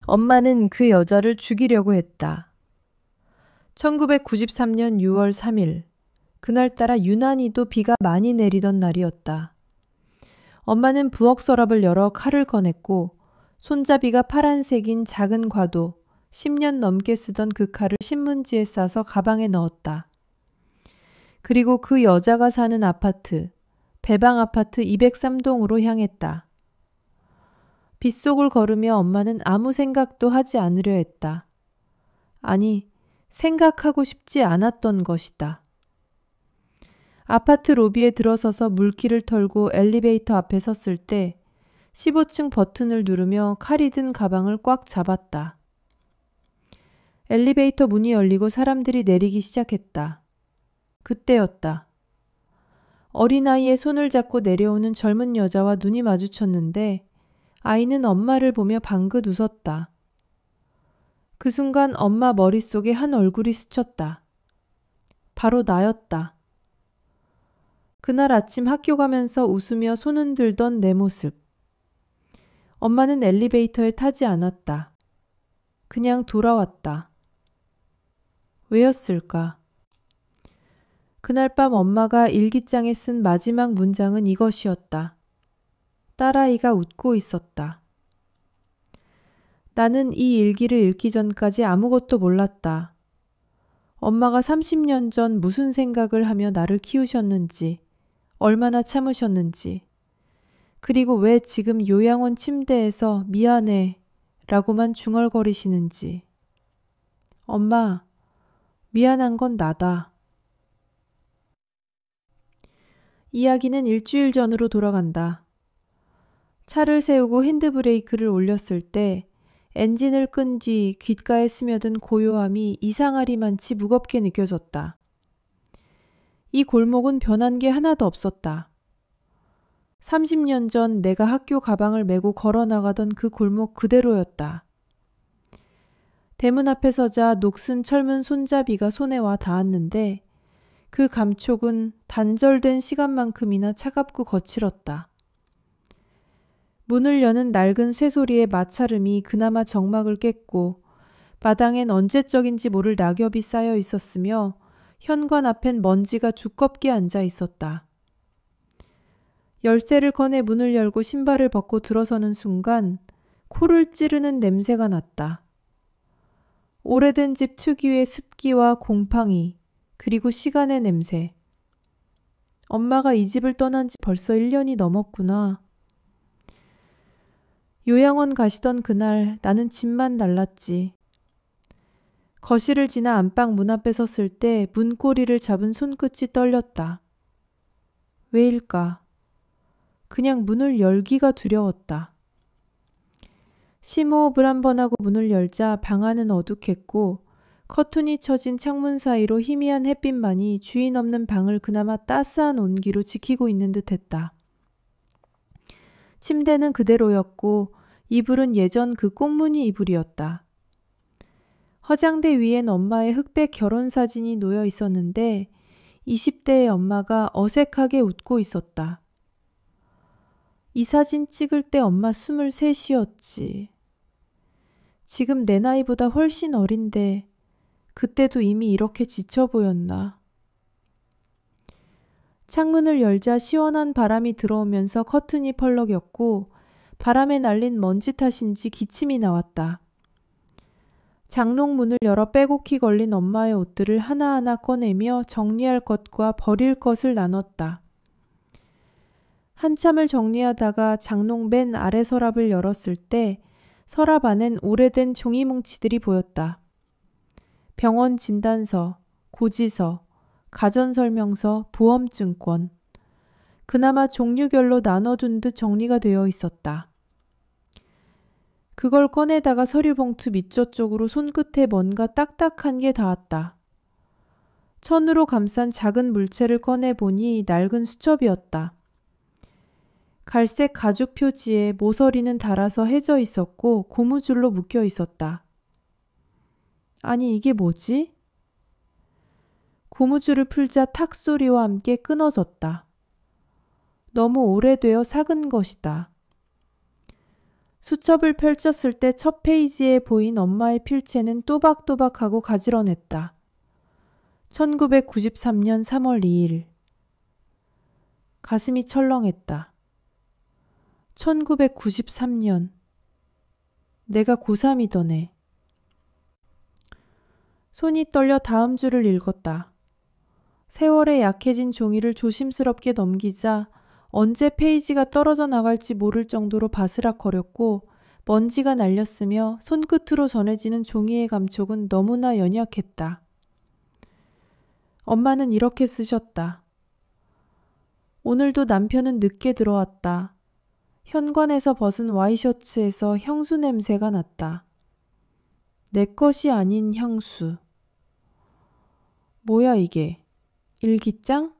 엄마는 그 여자를 죽이려고 했다. 1993년 6월 3일, 그날따라 유난히도 비가 많이 내리던 날이었다. 엄마는 부엌 서랍을 열어 칼을 꺼냈고 손잡이가 파란색인 작은 과도 10년 넘게 쓰던 그 칼을 신문지에 싸서 가방에 넣었다. 그리고 그 여자가 사는 아파트, 배방 아파트 203동으로 향했다. 빗속을 걸으며 엄마는 아무 생각도 하지 않으려 했다. 아니, 생각하고 싶지 않았던 것이다. 아파트 로비에 들어서서 물기를 털고 엘리베이터 앞에 섰을 때 15층 버튼을 누르며 칼이 든 가방을 꽉 잡았다. 엘리베이터 문이 열리고 사람들이 내리기 시작했다. 그때였다. 어린아이의 손을 잡고 내려오는 젊은 여자와 눈이 마주쳤는데 아이는 엄마를 보며 방긋 웃었다. 그 순간 엄마 머릿속에 한 얼굴이 스쳤다. 바로 나였다. 그날 아침 학교 가면서 웃으며 손 흔들던 내 모습. 엄마는 엘리베이터에 타지 않았다. 그냥 돌아왔다. 왜였을까? 그날 밤 엄마가 일기장에 쓴 마지막 문장은 이것이었다. 딸아이가 웃고 있었다. 나는 이 일기를 읽기 전까지 아무것도 몰랐다. 엄마가 30년 전 무슨 생각을 하며 나를 키우셨는지, 얼마나 참으셨는지, 그리고 왜 지금 요양원 침대에서 미안해 라고만 중얼거리시는지. 엄마, 미안한 건 나다. 이야기는 일주일 전으로 돌아간다. 차를 세우고 핸드브레이크를 올렸을 때 엔진을 끈 뒤 귓가에 스며든 고요함이 이상하리만치 무겁게 느껴졌다. 이 골목은 변한 게 하나도 없었다. 30년 전 내가 학교 가방을 메고 걸어 나가던 그 골목 그대로였다. 대문 앞에 서자 녹슨 철문 손잡이가 손에 와 닿았는데 그 감촉은 단절된 시간만큼이나 차갑고 거칠었다. 문을 여는 낡은 쇠소리의 마찰음이 그나마 정막을 깼고 마당엔 언제적인지 모를 낙엽이 쌓여 있었으며 현관 앞엔 먼지가 두껍게 앉아 있었다. 열쇠를 꺼내 문을 열고 신발을 벗고 들어서는 순간 코를 찌르는 냄새가 났다. 오래된 집 특유의 습기와 곰팡이, 그리고 시간의 냄새. 엄마가 이 집을 떠난 지 벌써 1년이 넘었구나. 요양원 가시던 그날 나는 집만 달랐지. 거실을 지나 안방 문 앞에 섰을 때 문고리를 잡은 손끝이 떨렸다. 왜일까? 그냥 문을 열기가 두려웠다. 심호흡을 한 번 하고 문을 열자 방 안은 어둑했고 커튼이 쳐진 창문 사이로 희미한 햇빛만이 주인 없는 방을 그나마 따스한 온기로 지키고 있는 듯했다. 침대는 그대로였고 이불은 예전 그 꽁무니 이불이었다. 허장대 위엔 엄마의 흑백 결혼사진이 놓여 있었는데 20대의 엄마가 어색하게 웃고 있었다. 이 사진 찍을 때 엄마 23이었지. 지금 내 나이보다 훨씬 어린데 그때도 이미 이렇게 지쳐 보였나. 창문을 열자 시원한 바람이 들어오면서 커튼이 펄럭였고 바람에 날린 먼지 탓인지 기침이 나왔다. 장롱문을 열어 빼곡히 걸린 엄마의 옷들을 하나하나 꺼내며 정리할 것과 버릴 것을 나눴다. 한참을 정리하다가 장롱 맨 아래 서랍을 열었을 때 서랍 안엔 오래된 종이 뭉치들이 보였다. 병원 진단서, 고지서, 가전설명서, 보험증권. 그나마 종류별로 나눠둔 듯 정리가 되어 있었다. 그걸 꺼내다가 서류봉투 밑저쪽으로 손끝에 뭔가 딱딱한 게 닿았다. 천으로 감싼 작은 물체를 꺼내보니 낡은 수첩이었다. 갈색 가죽 표지에 모서리는 달아서 해져 있었고 고무줄로 묶여 있었다. 아니 이게 뭐지? 고무줄을 풀자 탁 소리와 함께 끊어졌다. 너무 오래되어 삭은 것이다. 수첩을 펼쳤을 때 첫 페이지에 보인 엄마의 필체는 또박또박하고 가지런했다. 1993년 3월 2일. 가슴이 철렁했다. 1993년. 내가 고3이던 해. 손이 떨려 다음 줄을 읽었다. 세월에 약해진 종이를 조심스럽게 넘기자 언제 페이지가 떨어져 나갈지 모를 정도로 바스락거렸고 먼지가 날렸으며 손끝으로 전해지는 종이의 감촉은 너무나 연약했다. 엄마는 이렇게 쓰셨다. 오늘도 남편은 늦게 들어왔다. 현관에서 벗은 와이셔츠에서 향수 냄새가 났다. 내 것이 아닌 향수. 뭐야 이게? 일기장?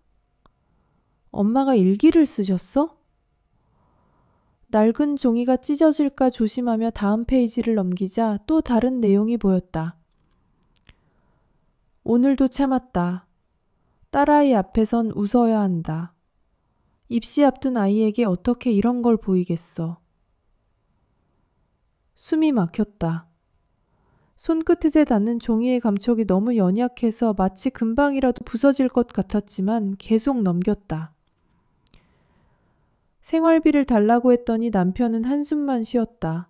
엄마가 일기를 쓰셨어? 낡은 종이가 찢어질까 조심하며 다음 페이지를 넘기자 또 다른 내용이 보였다. 오늘도 참았다. 딸아이 앞에선 웃어야 한다. 입시 앞둔 아이에게 어떻게 이런 걸 보이겠어. 숨이 막혔다. 손끝에 닿는 종이의 감촉이 너무 연약해서 마치 금방이라도 부서질 것 같았지만 계속 넘겼다. 생활비를 달라고 했더니 남편은 한숨만 쉬었다.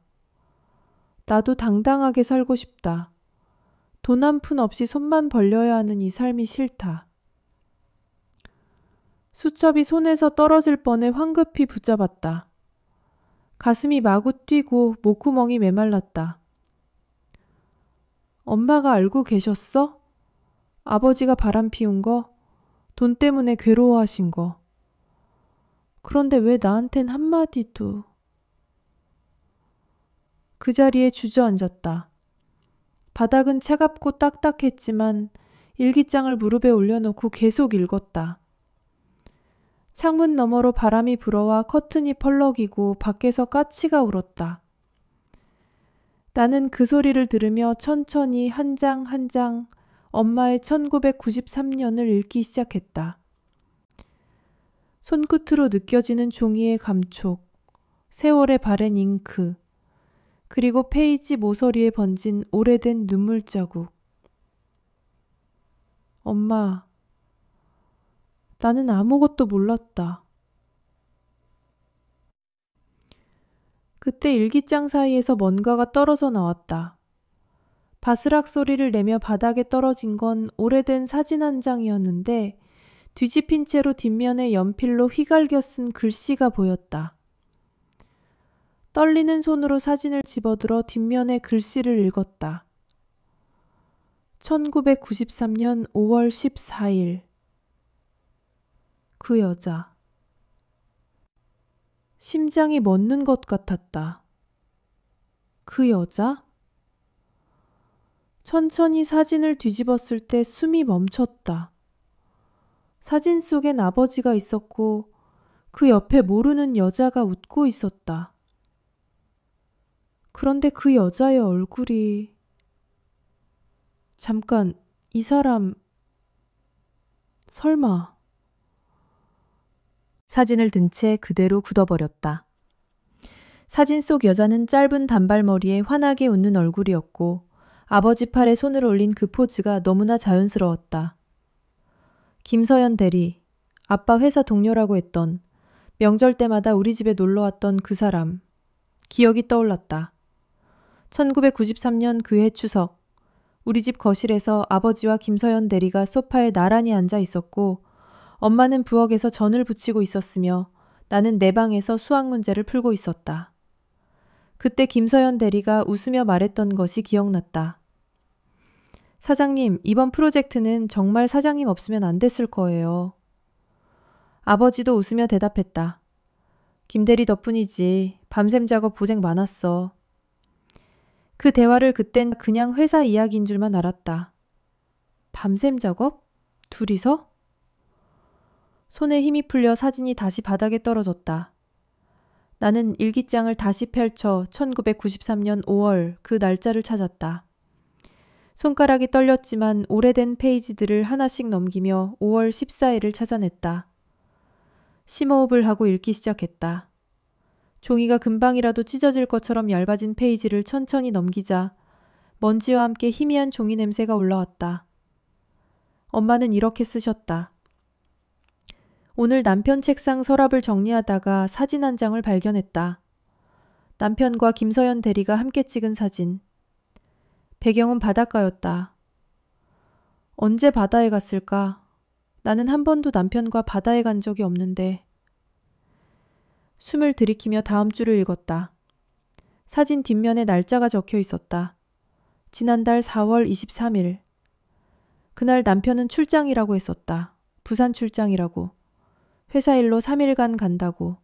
나도 당당하게 살고 싶다. 돈 한 푼 없이 손만 벌려야 하는 이 삶이 싫다. 수첩이 손에서 떨어질 뻔해 황급히 붙잡았다. 가슴이 마구 뛰고 목구멍이 메말랐다. 엄마가 알고 계셨어? 아버지가 바람 피운 거? 돈 때문에 괴로워하신 거. 그런데 왜 나한텐 한마디도. 그 자리에 주저앉았다. 바닥은 차갑고 딱딱했지만 일기장을 무릎에 올려놓고 계속 읽었다. 창문 너머로 바람이 불어와 커튼이 펄럭이고 밖에서 까치가 울었다. 나는 그 소리를 들으며 천천히 한 장 한 장 엄마의 1993년을 읽기 시작했다. 손끝으로 느껴지는 종이의 감촉, 세월에 바랜 잉크, 그리고 페이지 모서리에 번진 오래된 눈물 자국. 엄마, 나는 아무것도 몰랐다. 그때 일기장 사이에서 뭔가가 떨어져 나왔다. 바스락 소리를 내며 바닥에 떨어진 건 오래된 사진 한 장이었는데 뒤집힌 채로 뒷면에 연필로 휘갈겨 쓴 글씨가 보였다. 떨리는 손으로 사진을 집어들어 뒷면의 글씨를 읽었다. 1993년 5월 14일. 그 여자. 심장이 멎는 것 같았다. 그 여자? 천천히 사진을 뒤집었을 때 숨이 멈췄다. 사진 속엔 아버지가 있었고 그 옆에 모르는 여자가 웃고 있었다. 그런데 그 여자의 얼굴이... 잠깐, 이 사람... 설마... 사진을 든 채 그대로 굳어버렸다. 사진 속 여자는 짧은 단발머리에 환하게 웃는 얼굴이었고 아버지 팔에 손을 올린 그 포즈가 너무나 자연스러웠다. 김서연 대리, 아빠 회사 동료라고 했던, 명절 때마다 우리 집에 놀러왔던 그 사람. 기억이 떠올랐다. 1993년 그 해 추석, 우리 집 거실에서 아버지와 김서연 대리가 소파에 나란히 앉아 있었고 엄마는 부엌에서 전을 부치고 있었으며 나는 내 방에서 수학 문제를 풀고 있었다. 그때 김서연 대리가 웃으며 말했던 것이 기억났다. 사장님, 이번 프로젝트는 정말 사장님 없으면 안 됐을 거예요. 아버지도 웃으며 대답했다. 김대리 덕분이지. 밤샘 작업 고생 많았어. 그 대화를 그땐 그냥 회사 이야기인 줄만 알았다. 밤샘 작업? 둘이서? 손에 힘이 풀려 사진이 다시 바닥에 떨어졌다. 나는 일기장을 다시 펼쳐 1993년 5월 그 날짜를 찾았다. 손가락이 떨렸지만 오래된 페이지들을 하나씩 넘기며 5월 14일을 찾아냈다. 심호흡을 하고 읽기 시작했다. 종이가 금방이라도 찢어질 것처럼 얇아진 페이지를 천천히 넘기자 먼지와 함께 희미한 종이 냄새가 올라왔다. 엄마는 이렇게 쓰셨다. 오늘 남편 책상 서랍을 정리하다가 사진 한 장을 발견했다. 남편과 김서연 대리가 함께 찍은 사진. 배경은 바닷가였다. 언제 바다에 갔을까? 나는 한 번도 남편과 바다에 간 적이 없는데. 숨을 들이키며 다음 줄을 읽었다. 사진 뒷면에 날짜가 적혀 있었다. 지난달 4월 23일. 그날 남편은 출장이라고 했었다. 부산 출장이라고. 회사 일로 3일간 간다고.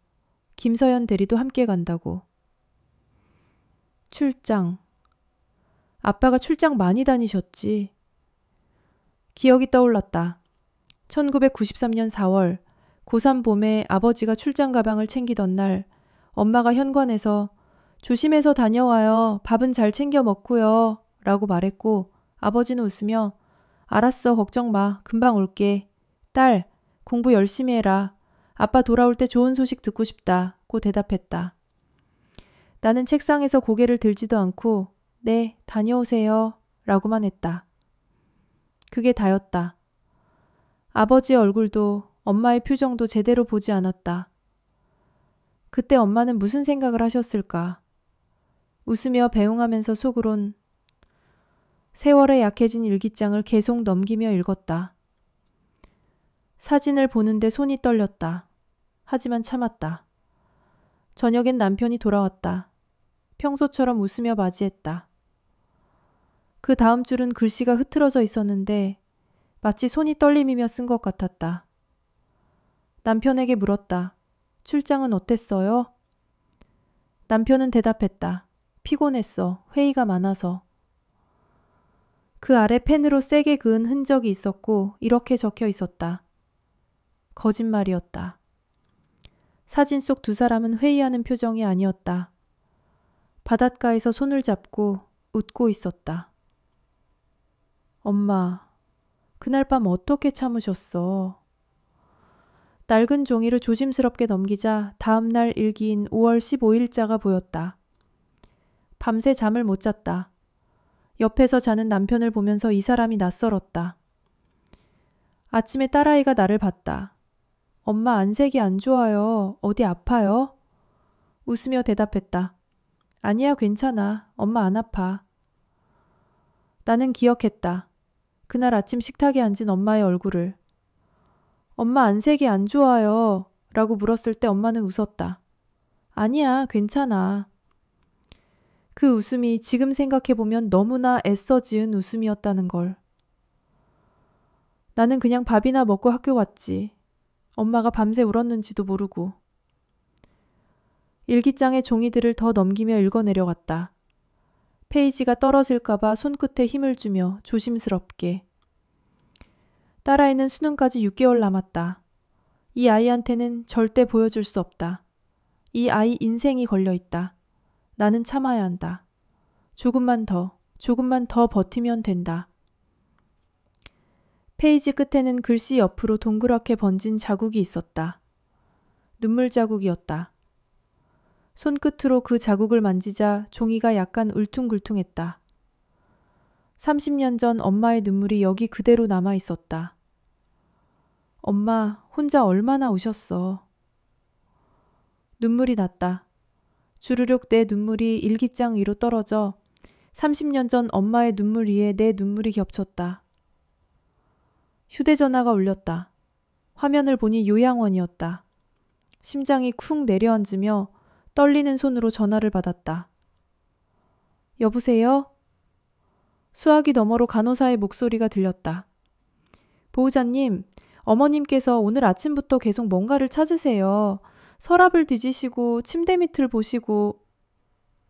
김서연 대리도 함께 간다고. 출장. 아빠가 출장 많이 다니셨지. 기억이 떠올랐다. 1993년 4월 고3 봄에 아버지가 출장 가방을 챙기던 날 엄마가 현관에서 조심해서 다녀와요. 밥은 잘 챙겨 먹고요. 라고 말했고 아버지는 웃으며 알았어. 걱정 마. 금방 올게. 딸, 공부 열심히 해라. 아빠 돌아올 때 좋은 소식 듣고 싶다. 고 대답했다. 나는 책상에서 고개를 들지도 않고 네, 다녀오세요. 라고만 했다. 그게 다였다. 아버지의 얼굴도 엄마의 표정도 제대로 보지 않았다. 그때 엄마는 무슨 생각을 하셨을까? 웃으며 배웅하면서 속으론 세월에 약해진 일기장을 계속 넘기며 읽었다. 사진을 보는데 손이 떨렸다. 하지만 참았다. 저녁엔 남편이 돌아왔다. 평소처럼 웃으며 맞이했다. 그 다음 줄은 글씨가 흐트러져 있었는데 마치 손이 떨림이며 쓴 것 같았다. 남편에게 물었다. 출장은 어땠어요? 남편은 대답했다. 피곤했어. 회의가 많아서. 그 아래 펜으로 세게 그은 흔적이 있었고 이렇게 적혀 있었다. 거짓말이었다. 사진 속 두 사람은 회의하는 표정이 아니었다. 바닷가에서 손을 잡고 웃고 있었다. 엄마, 그날 밤 어떻게 참으셨어? 낡은 종이를 조심스럽게 넘기자 다음 날 일기인 5월 15일자가 보였다. 밤새 잠을 못 잤다. 옆에서 자는 남편을 보면서 이 사람이 낯설었다. 아침에 딸아이가 나를 봤다. 엄마 안색이 안 좋아요. 어디 아파요? 웃으며 대답했다. 아니야, 괜찮아. 엄마 안 아파. 나는 기억했다. 그날 아침 식탁에 앉은 엄마의 얼굴을. 엄마 안색이 안 좋아요. 라고 물었을 때 엄마는 웃었다. 아니야, 괜찮아. 그 웃음이 지금 생각해보면 너무나 애써 지은 웃음이었다는 걸. 나는 그냥 밥이나 먹고 학교 왔지. 엄마가 밤새 울었는지도 모르고. 일기장의 종이들을 더 넘기며 읽어내려갔다. 페이지가 떨어질까봐 손끝에 힘을 주며 조심스럽게. 딸아이는 수능까지 6개월 남았다. 이 아이한테는 절대 보여줄 수 없다. 이 아이 인생이 걸려있다. 나는 참아야 한다. 조금만 더 버티면 된다. 페이지 끝에는 글씨 옆으로 동그랗게 번진 자국이 있었다. 눈물 자국이었다. 손끝으로 그 자국을 만지자 종이가 약간 울퉁불퉁했다. 30년 전 엄마의 눈물이 여기 그대로 남아 있었다. 엄마, 혼자 얼마나 우셨어. 눈물이 났다. 주르륵 내 눈물이 일기장 위로 떨어져 30년 전 엄마의 눈물 위에 내 눈물이 겹쳤다. 휴대전화가 울렸다. 화면을 보니 요양원이었다. 심장이 쿵 내려앉으며 떨리는 손으로 전화를 받았다. 여보세요? 수화기 너머로 간호사의 목소리가 들렸다. 보호자님, 어머님께서 오늘 아침부터 계속 뭔가를 찾으세요. 서랍을 뒤지시고 침대 밑을 보시고.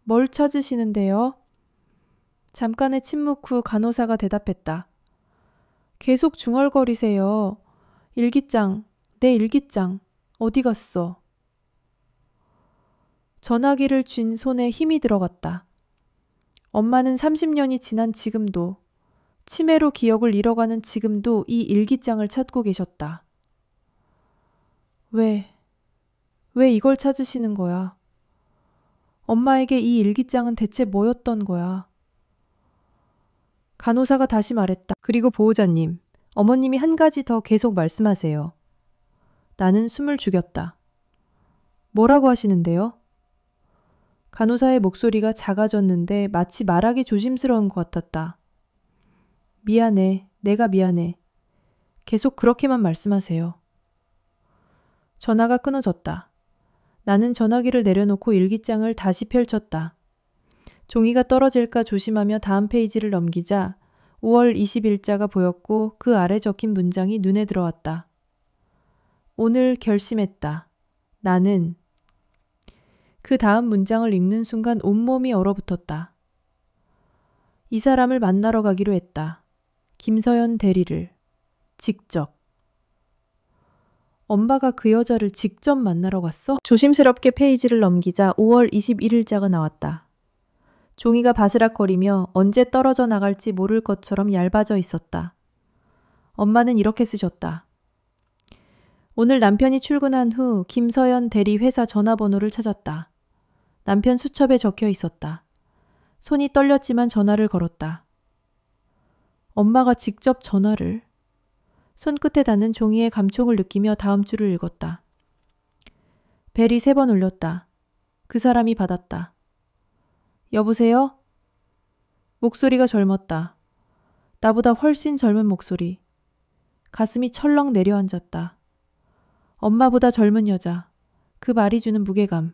뭘 찾으시는데요? 잠깐의 침묵 후 간호사가 대답했다. 계속 중얼거리세요. 일기장, 내 일기장, 어디 갔어? 전화기를 쥔 손에 힘이 들어갔다. 엄마는 30년이 지난 지금도, 치매로 기억을 잃어가는 지금도 이 일기장을 찾고 계셨다. 왜 이걸 찾으시는 거야? 엄마에게 이 일기장은 대체 뭐였던 거야? 간호사가 다시 말했다. 그리고 보호자님, 어머님이 한 가지 더 계속 말씀하세요. 나는 숨을 죽였다. 뭐라고 하시는데요? 간호사의 목소리가 작아졌는데 마치 말하기 조심스러운 것 같았다. 미안해. 내가 미안해. 계속 그렇게만 말씀하세요. 전화가 끊어졌다. 나는 전화기를 내려놓고 일기장을 다시 펼쳤다. 종이가 떨어질까 조심하며 다음 페이지를 넘기자 5월 20일자가 보였고 그 아래 적힌 문장이 눈에 들어왔다. 오늘 결심했다. 나는 그 다음 문장을 읽는 순간 온몸이 얼어붙었다. 이 사람을 만나러 가기로 했다. 김서연 대리를. 직접. 엄마가 그 여자를 직접 만나러 갔어? 조심스럽게 페이지를 넘기자 5월 21일자가 나왔다. 종이가 바스락거리며 언제 떨어져 나갈지 모를 것처럼 얇아져 있었다. 엄마는 이렇게 쓰셨다. 오늘 남편이 출근한 후 김서연 대리 회사 전화번호를 찾았다. 남편 수첩에 적혀 있었다. 손이 떨렸지만 전화를 걸었다. 엄마가 직접 전화를. 손끝에 닿는 종이의 감촉을 느끼며 다음 줄을 읽었다. 벨이 3번 울렸다. 그 사람이 받았다. 여보세요? 목소리가 젊었다. 나보다 훨씬 젊은 목소리. 가슴이 철렁 내려앉았다. 엄마보다 젊은 여자. 그 말이 주는 무게감.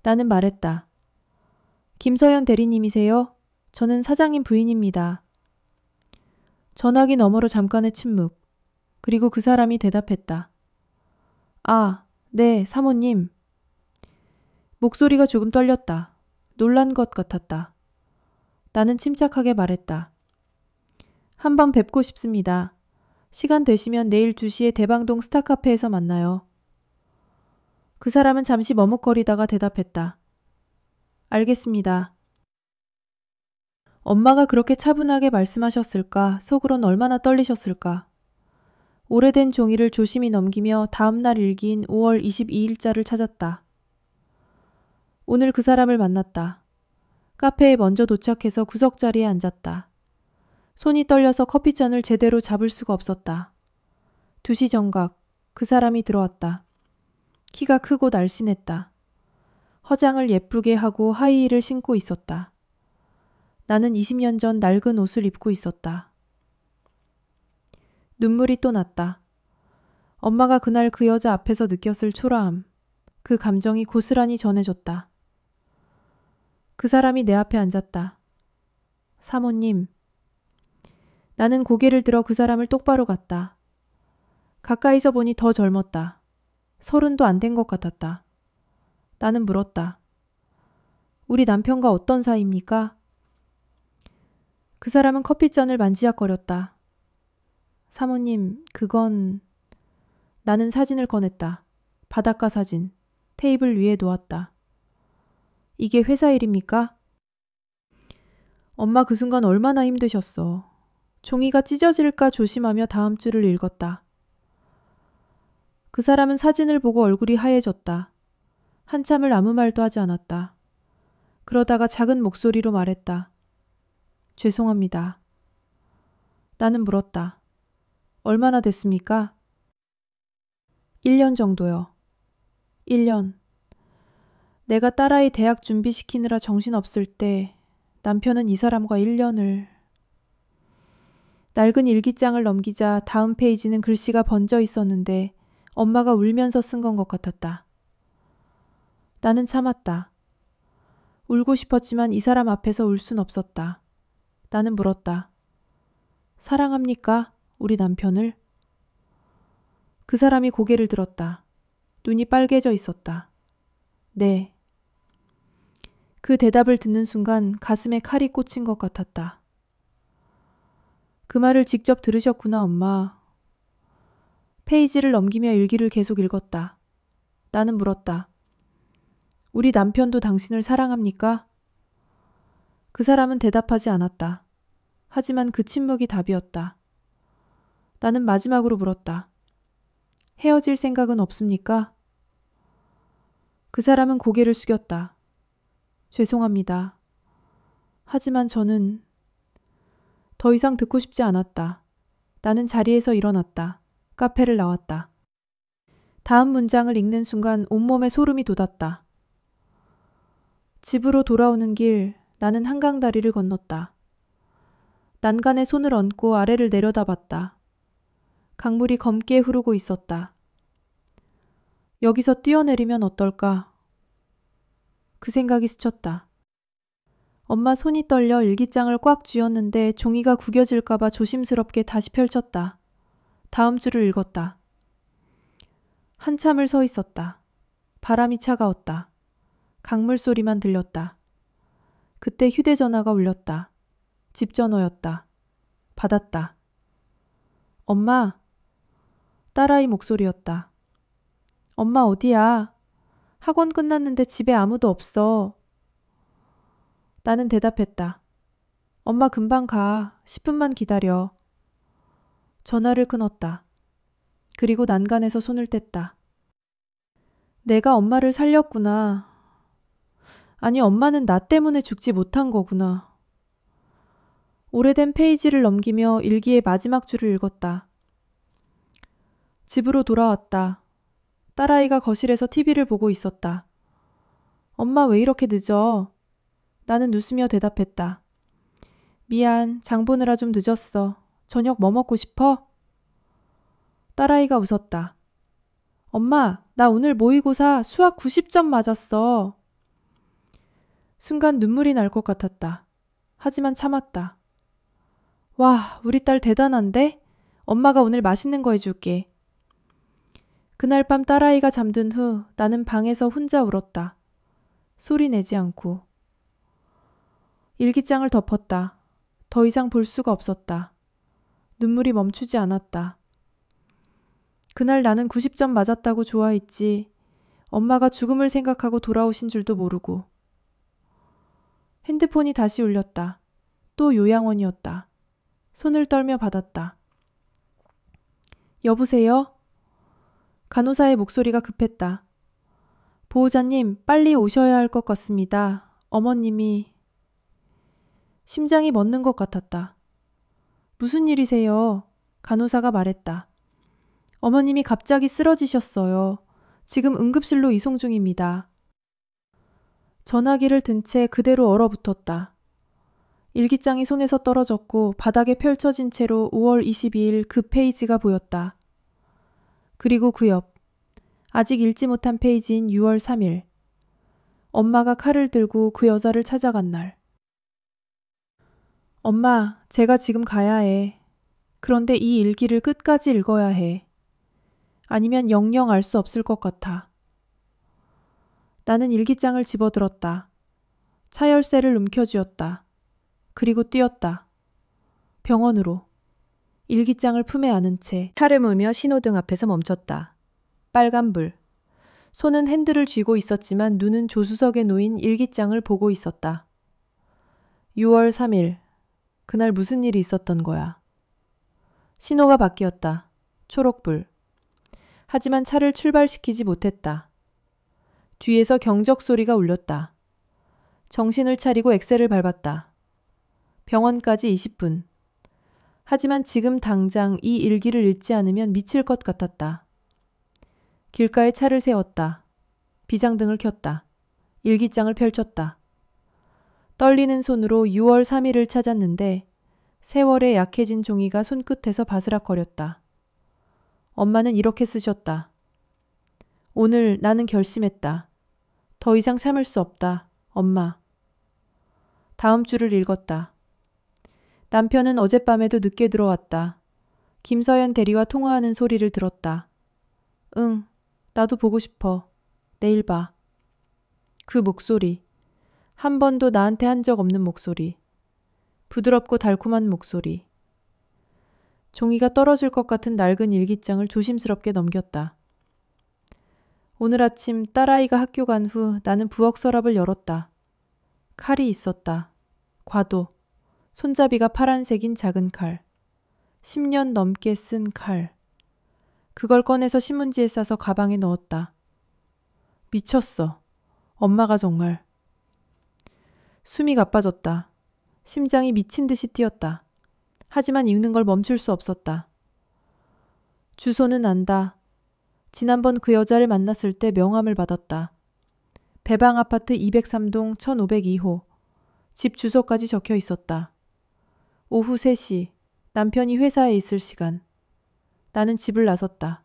나는 말했다. 김서연 대리님이세요? 저는 사장님 부인입니다. 전화기 너머로 잠깐의 침묵. 그리고 그 사람이 대답했다. 아, 네, 사모님. 목소리가 조금 떨렸다. 놀란 것 같았다. 나는 침착하게 말했다. 한번 뵙고 싶습니다. 시간 되시면 내일 2시에 대방동 스타카페에서 만나요. 그 사람은 잠시 머뭇거리다가 대답했다. 알겠습니다. 엄마가 그렇게 차분하게 말씀하셨을까? 속으론 얼마나 떨리셨을까? 오래된 종이를 조심히 넘기며 다음날 일기인 5월 22일자를 찾았다. 오늘 그 사람을 만났다. 카페에 먼저 도착해서 구석자리에 앉았다. 손이 떨려서 커피잔을 제대로 잡을 수가 없었다. 2시 정각, 그 사람이 들어왔다. 키가 크고 날씬했다. 화장을 예쁘게 하고 하이힐을 신고 있었다. 나는 20년 전 낡은 옷을 입고 있었다. 눈물이 또 났다. 엄마가 그날 그 여자 앞에서 느꼈을 초라함, 그 감정이 고스란히 전해졌다. 그 사람이 내 앞에 앉았다. 사모님. 나는 고개를 들어 그 사람을 똑바로 봤다. 가까이서 보니 더 젊었다. 30도 안 된 것 같았다. 나는 물었다. 우리 남편과 어떤 사이입니까? 그 사람은 커피잔을 만지작거렸다. 사모님, 그건... 나는 사진을 꺼냈다. 바닷가 사진. 테이블 위에 놓았다. 이게 회사 일입니까? 엄마 그 순간 얼마나 힘드셨어. 종이가 찢어질까 조심하며 다음 줄을 읽었다. 그 사람은 사진을 보고 얼굴이 하얘졌다. 한참을 아무 말도 하지 않았다. 그러다가 작은 목소리로 말했다. 죄송합니다. 나는 물었다. 얼마나 됐습니까? 1년 정도요. 1년. 내가 딸아이 대학 준비시키느라 정신없을 때 남편은 이 사람과 1년을... 낡은 일기장을 넘기자 다음 페이지는 글씨가 번져 있었는데 엄마가 울면서 쓴 건 것 같았다. 나는 참았다. 울고 싶었지만 이 사람 앞에서 울 순 없었다. 나는 물었다. 사랑합니까? 우리 남편을? 그 사람이 고개를 들었다. 눈이 빨개져 있었다. 네. 그 대답을 듣는 순간 가슴에 칼이 꽂힌 것 같았다. 그 말을 직접 들으셨구나, 엄마. 페이지를 넘기며 일기를 계속 읽었다. 나는 물었다. 우리 남편도 당신을 사랑합니까? 그 사람은 대답하지 않았다. 하지만 그 침묵이 답이었다. 나는 마지막으로 물었다. 헤어질 생각은 없습니까? 그 사람은 고개를 숙였다. 죄송합니다. 하지만 저는 더 이상 듣고 싶지 않았다. 나는 자리에서 일어났다. 카페를 나왔다. 다음 문장을 읽는 순간 온몸에 소름이 돋았다. 집으로 돌아오는 길 나는 한강 다리를 건넜다. 난간에 손을 얹고 아래를 내려다봤다. 강물이 검게 흐르고 있었다. 여기서 뛰어내리면 어떨까? 그 생각이 스쳤다. 엄마 손이 떨려 일기장을 꽉 쥐었는데 종이가 구겨질까봐 조심스럽게 다시 펼쳤다. 다음 줄을 읽었다. 한참을 서 있었다. 바람이 차가웠다. 강물 소리만 들렸다. 그때 휴대전화가 울렸다. 집 전화였다. 받았다. 엄마. 딸아이 목소리였다. 엄마 어디야? 학원 끝났는데 집에 아무도 없어. 나는 대답했다. 엄마 금방 가. 10분만 기다려. 전화를 끊었다. 그리고 난간에서 손을 뗐다. 내가 엄마를 살렸구나. 아니, 엄마는 나 때문에 죽지 못한 거구나. 오래된 페이지를 넘기며 일기의 마지막 줄을 읽었다. 집으로 돌아왔다. 딸아이가 거실에서 TV를 보고 있었다. 엄마 왜 이렇게 늦어? 나는 웃으며 대답했다. 미안, 장 보느라 좀 늦었어. 저녁 뭐 먹고 싶어? 딸아이가 웃었다. 엄마, 나 오늘 모의고사 수학 90점 맞았어. 순간 눈물이 날 것 같았다. 하지만 참았다. 와, 우리 딸 대단한데? 엄마가 오늘 맛있는 거 해줄게. 그날 밤 딸아이가 잠든 후 나는 방에서 혼자 울었다. 소리 내지 않고. 일기장을 덮었다. 더 이상 볼 수가 없었다. 눈물이 멈추지 않았다. 그날 나는 90점 맞았다고 좋아했지. 엄마가 죽음을 생각하고 돌아오신 줄도 모르고. 핸드폰이 다시 울렸다. 또 요양원이었다. 손을 떨며 받았다. 여보세요? 간호사의 목소리가 급했다. 보호자님, 빨리 오셔야 할 것 같습니다. 어머님이... 심장이 멎는 것 같았다. 무슨 일이세요? 간호사가 말했다. 어머님이 갑자기 쓰러지셨어요. 지금 응급실로 이송 중입니다. 전화기를 든 채 그대로 얼어붙었다. 일기장이 손에서 떨어졌고 바닥에 펼쳐진 채로 5월 22일 그 페이지가 보였다. 그리고 그 옆, 아직 읽지 못한 페이지인 6월 3일. 엄마가 칼을 들고 그 여자를 찾아간 날. 엄마, 제가 지금 가야 해. 그런데 이 일기를 끝까지 읽어야 해. 아니면 영영 알 수 없을 것 같아. 나는 일기장을 집어들었다. 차 열쇠를 움켜쥐었다. 그리고 뛰었다. 병원으로. 일기장을 품에 안은 채 차를 몰며 신호등 앞에서 멈췄다. 빨간불. 손은 핸들을 쥐고 있었지만 눈은 조수석에 놓인 일기장을 보고 있었다. 6월 3일. 그날 무슨 일이 있었던 거야. 신호가 바뀌었다. 초록불. 하지만 차를 출발시키지 못했다. 뒤에서 경적 소리가 울렸다. 정신을 차리고 엑셀을 밟았다. 병원까지 20분. 하지만 지금 당장 이 일기를 읽지 않으면 미칠 것 같았다. 길가에 차를 세웠다. 비상등을 켰다. 일기장을 펼쳤다. 떨리는 손으로 6월 3일을 찾았는데 세월에 약해진 종이가 손끝에서 바스락거렸다. 엄마는 이렇게 쓰셨다. 오늘 나는 결심했다. 더 이상 참을 수 없다. 엄마. 다음 줄을 읽었다. 남편은 어젯밤에도 늦게 들어왔다. 김서연 대리와 통화하는 소리를 들었다. 응, 나도 보고 싶어. 내일 봐. 그 목소리. 한 번도 나한테 한 적 없는 목소리. 부드럽고 달콤한 목소리. 종이가 떨어질 것 같은 낡은 일기장을 조심스럽게 넘겼다. 오늘 아침 딸아이가 학교 간 후 나는 부엌 서랍을 열었다. 칼이 있었다. 과도. 손잡이가 파란색인 작은 칼. 10년 넘게 쓴 칼. 그걸 꺼내서 신문지에 싸서 가방에 넣었다. 미쳤어. 엄마가 정말. 숨이 가빠졌다. 심장이 미친 듯이 뛰었다. 하지만 읽는 걸 멈출 수 없었다. 주소는 안다. 지난번 그 여자를 만났을 때 명함을 받았다. 배방 아파트 203동 1502호. 집 주소까지 적혀 있었다. 오후 3시. 남편이 회사에 있을 시간. 나는 집을 나섰다.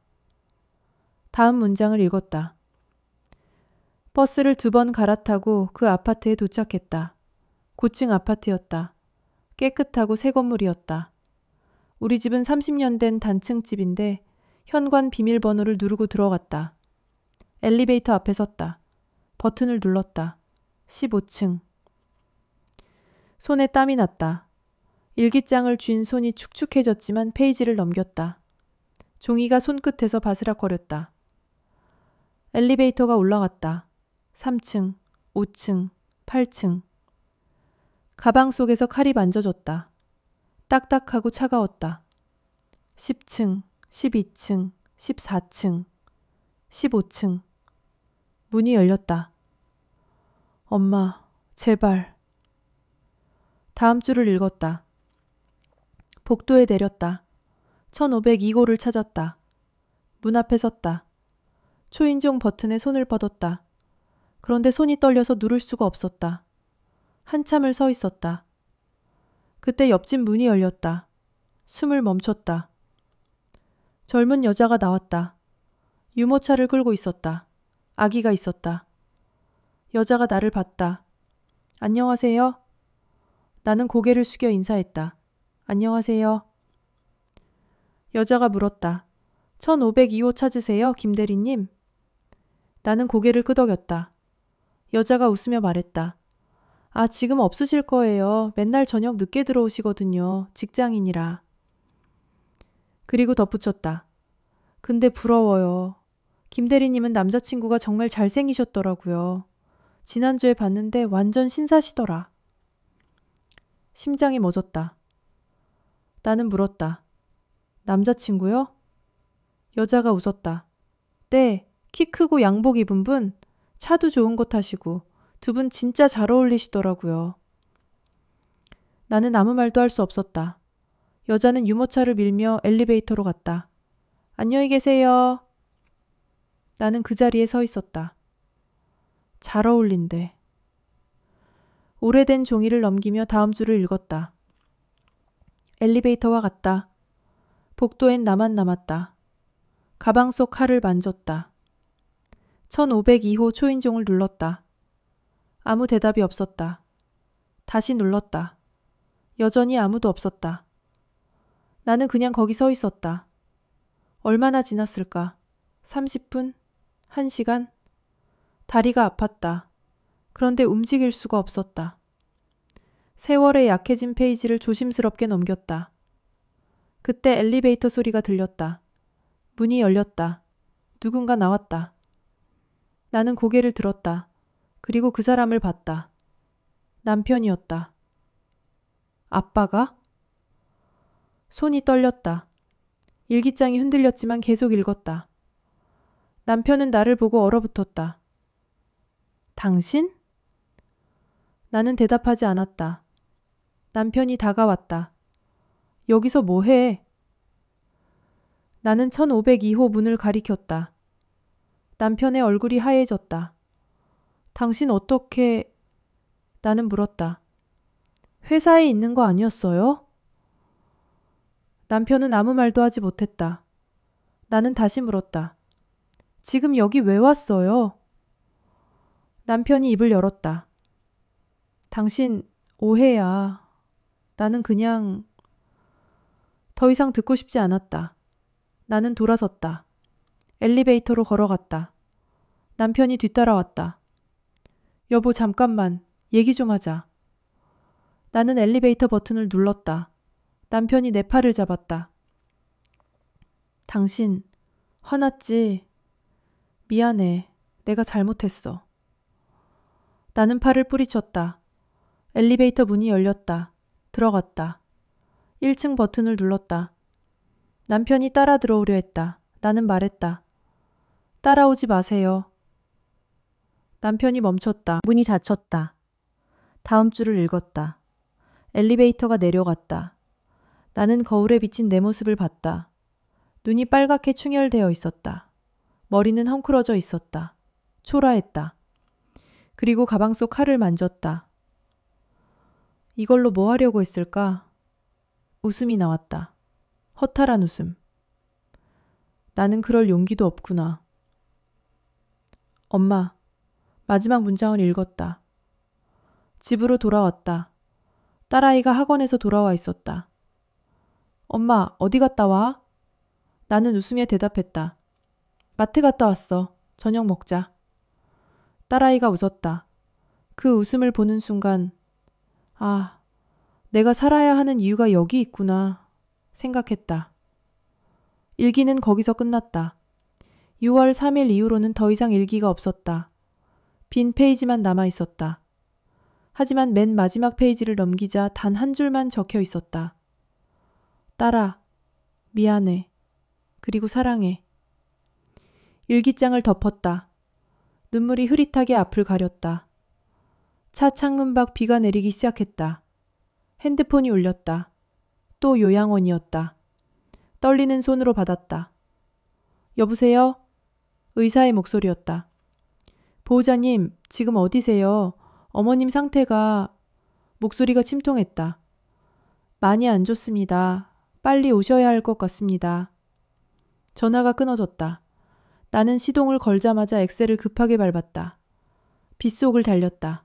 다음 문장을 읽었다. 버스를 2번 갈아타고 그 아파트에 도착했다. 고층 아파트였다. 깨끗하고 새 건물이었다. 우리 집은 30년 된 단층집인데 현관 비밀번호를 누르고 들어갔다. 엘리베이터 앞에 섰다. 버튼을 눌렀다. 15층. 손에 땀이 났다. 일기장을 쥔 손이 축축해졌지만 페이지를 넘겼다. 종이가 손끝에서 바스락거렸다. 엘리베이터가 올라갔다. 3층, 5층, 8층. 가방 속에서 칼이 만져졌다. 딱딱하고 차가웠다. 10층, 12층, 14층, 15층. 문이 열렸다. 엄마, 제발. 다음 줄을 읽었다. 복도에 내렸다. 1502호를 찾았다. 문 앞에 섰다. 초인종 버튼에 손을 뻗었다. 그런데 손이 떨려서 누를 수가 없었다. 한참을 서 있었다. 그때 옆집 문이 열렸다. 숨을 멈췄다. 젊은 여자가 나왔다. 유모차를 끌고 있었다. 아기가 있었다. 여자가 나를 봤다. 안녕하세요. 나는 고개를 숙여 인사했다. 안녕하세요. 여자가 물었다. 1502호 찾으세요, 김대리님? 나는 고개를 끄덕였다. 여자가 웃으며 말했다. 아, 지금 없으실 거예요. 맨날 저녁 늦게 들어오시거든요. 직장인이라. 그리고 덧붙였다. 근데 부러워요. 김대리님은 남자친구가 정말 잘생기셨더라고요. 지난주에 봤는데 완전 신사시더라. 심장이 멎었다. 나는 물었다. 남자친구요? 여자가 웃었다. 네, 키 크고 양복 입은 분, 차도 좋은 거 타시고 두 분 진짜 잘 어울리시더라고요. 나는 아무 말도 할 수 없었다. 여자는 유모차를 밀며 엘리베이터로 갔다. 안녕히 계세요. 나는 그 자리에 서 있었다. 잘 어울린대. 오래된 종이를 넘기며 다음 줄을 읽었다. 엘리베이터와 갔다. 복도엔 나만 남았다. 가방 속 칼을 만졌다. 1502호 초인종을 눌렀다. 아무 대답이 없었다. 다시 눌렀다. 여전히 아무도 없었다. 나는 그냥 거기 서 있었다. 얼마나 지났을까? 30분? 1시간? 다리가 아팠다. 그런데 움직일 수가 없었다. 세월에 약해진 페이지를 조심스럽게 넘겼다. 그때 엘리베이터 소리가 들렸다. 문이 열렸다. 누군가 나왔다. 나는 고개를 들었다. 그리고 그 사람을 봤다. 남편이었다. 아빠가? 손이 떨렸다. 일기장이 흔들렸지만 계속 읽었다. 남편은 나를 보고 얼어붙었다. 당신? 나는 대답하지 않았다. 남편이 다가왔다. 여기서 뭐 해? 나는 1502호 문을 가리켰다. 남편의 얼굴이 하얘졌다. 당신 어떻게... 나는 물었다. 회사에 있는 거 아니었어요? 남편은 아무 말도 하지 못했다. 나는 다시 물었다. 지금 여기 왜 왔어요? 남편이 입을 열었다. 당신 오해야. 나는 그냥... 더 이상 듣고 싶지 않았다. 나는 돌아섰다. 엘리베이터로 걸어갔다. 남편이 뒤따라왔다. 여보, 잠깐만. 얘기 좀 하자. 나는 엘리베이터 버튼을 눌렀다. 남편이 내 팔을 잡았다. 당신, 화났지? 미안해. 내가 잘못했어. 나는 팔을 뿌리쳤다. 엘리베이터 문이 열렸다. 들어갔다. 1층 버튼을 눌렀다. 남편이 따라 들어오려 했다. 나는 말했다. 따라오지 마세요. 남편이 멈췄다. 문이 닫혔다. 다음 줄을 읽었다. 엘리베이터가 내려갔다. 나는 거울에 비친 내 모습을 봤다. 눈이 빨갛게 충혈되어 있었다. 머리는 헝클어져 있었다. 초라했다. 그리고 가방 속 칼을 만졌다. 이걸로 뭐 하려고 했을까? 웃음이 나왔다. 허탈한 웃음. 나는 그럴 용기도 없구나. 엄마, 마지막 문장을 읽었다. 집으로 돌아왔다. 딸아이가 학원에서 돌아와 있었다. 엄마, 어디 갔다 와? 나는 웃으며 대답했다. 마트 갔다 왔어. 저녁 먹자. 딸아이가 웃었다. 그 웃음을 보는 순간, 아, 내가 살아야 하는 이유가 여기 있구나 생각했다. 일기는 거기서 끝났다. 6월 3일 이후로는 더 이상 일기가 없었다. 빈 페이지만 남아 있었다. 하지만 맨 마지막 페이지를 넘기자 단 한 줄만 적혀 있었다. 딸아, 미안해. 그리고 사랑해. 일기장을 덮었다. 눈물이 흐릿하게 앞을 가렸다. 차 창문 밖 비가 내리기 시작했다. 핸드폰이 울렸다. 또 요양원이었다. 떨리는 손으로 받았다. 여보세요? 의사의 목소리였다. 보호자님, 지금 어디세요? 어머님 상태가... 목소리가 침통했다. 많이 안 좋습니다. 빨리 오셔야 할 것 같습니다. 전화가 끊어졌다. 나는 시동을 걸자마자 엑셀을 급하게 밟았다. 빗속을 달렸다.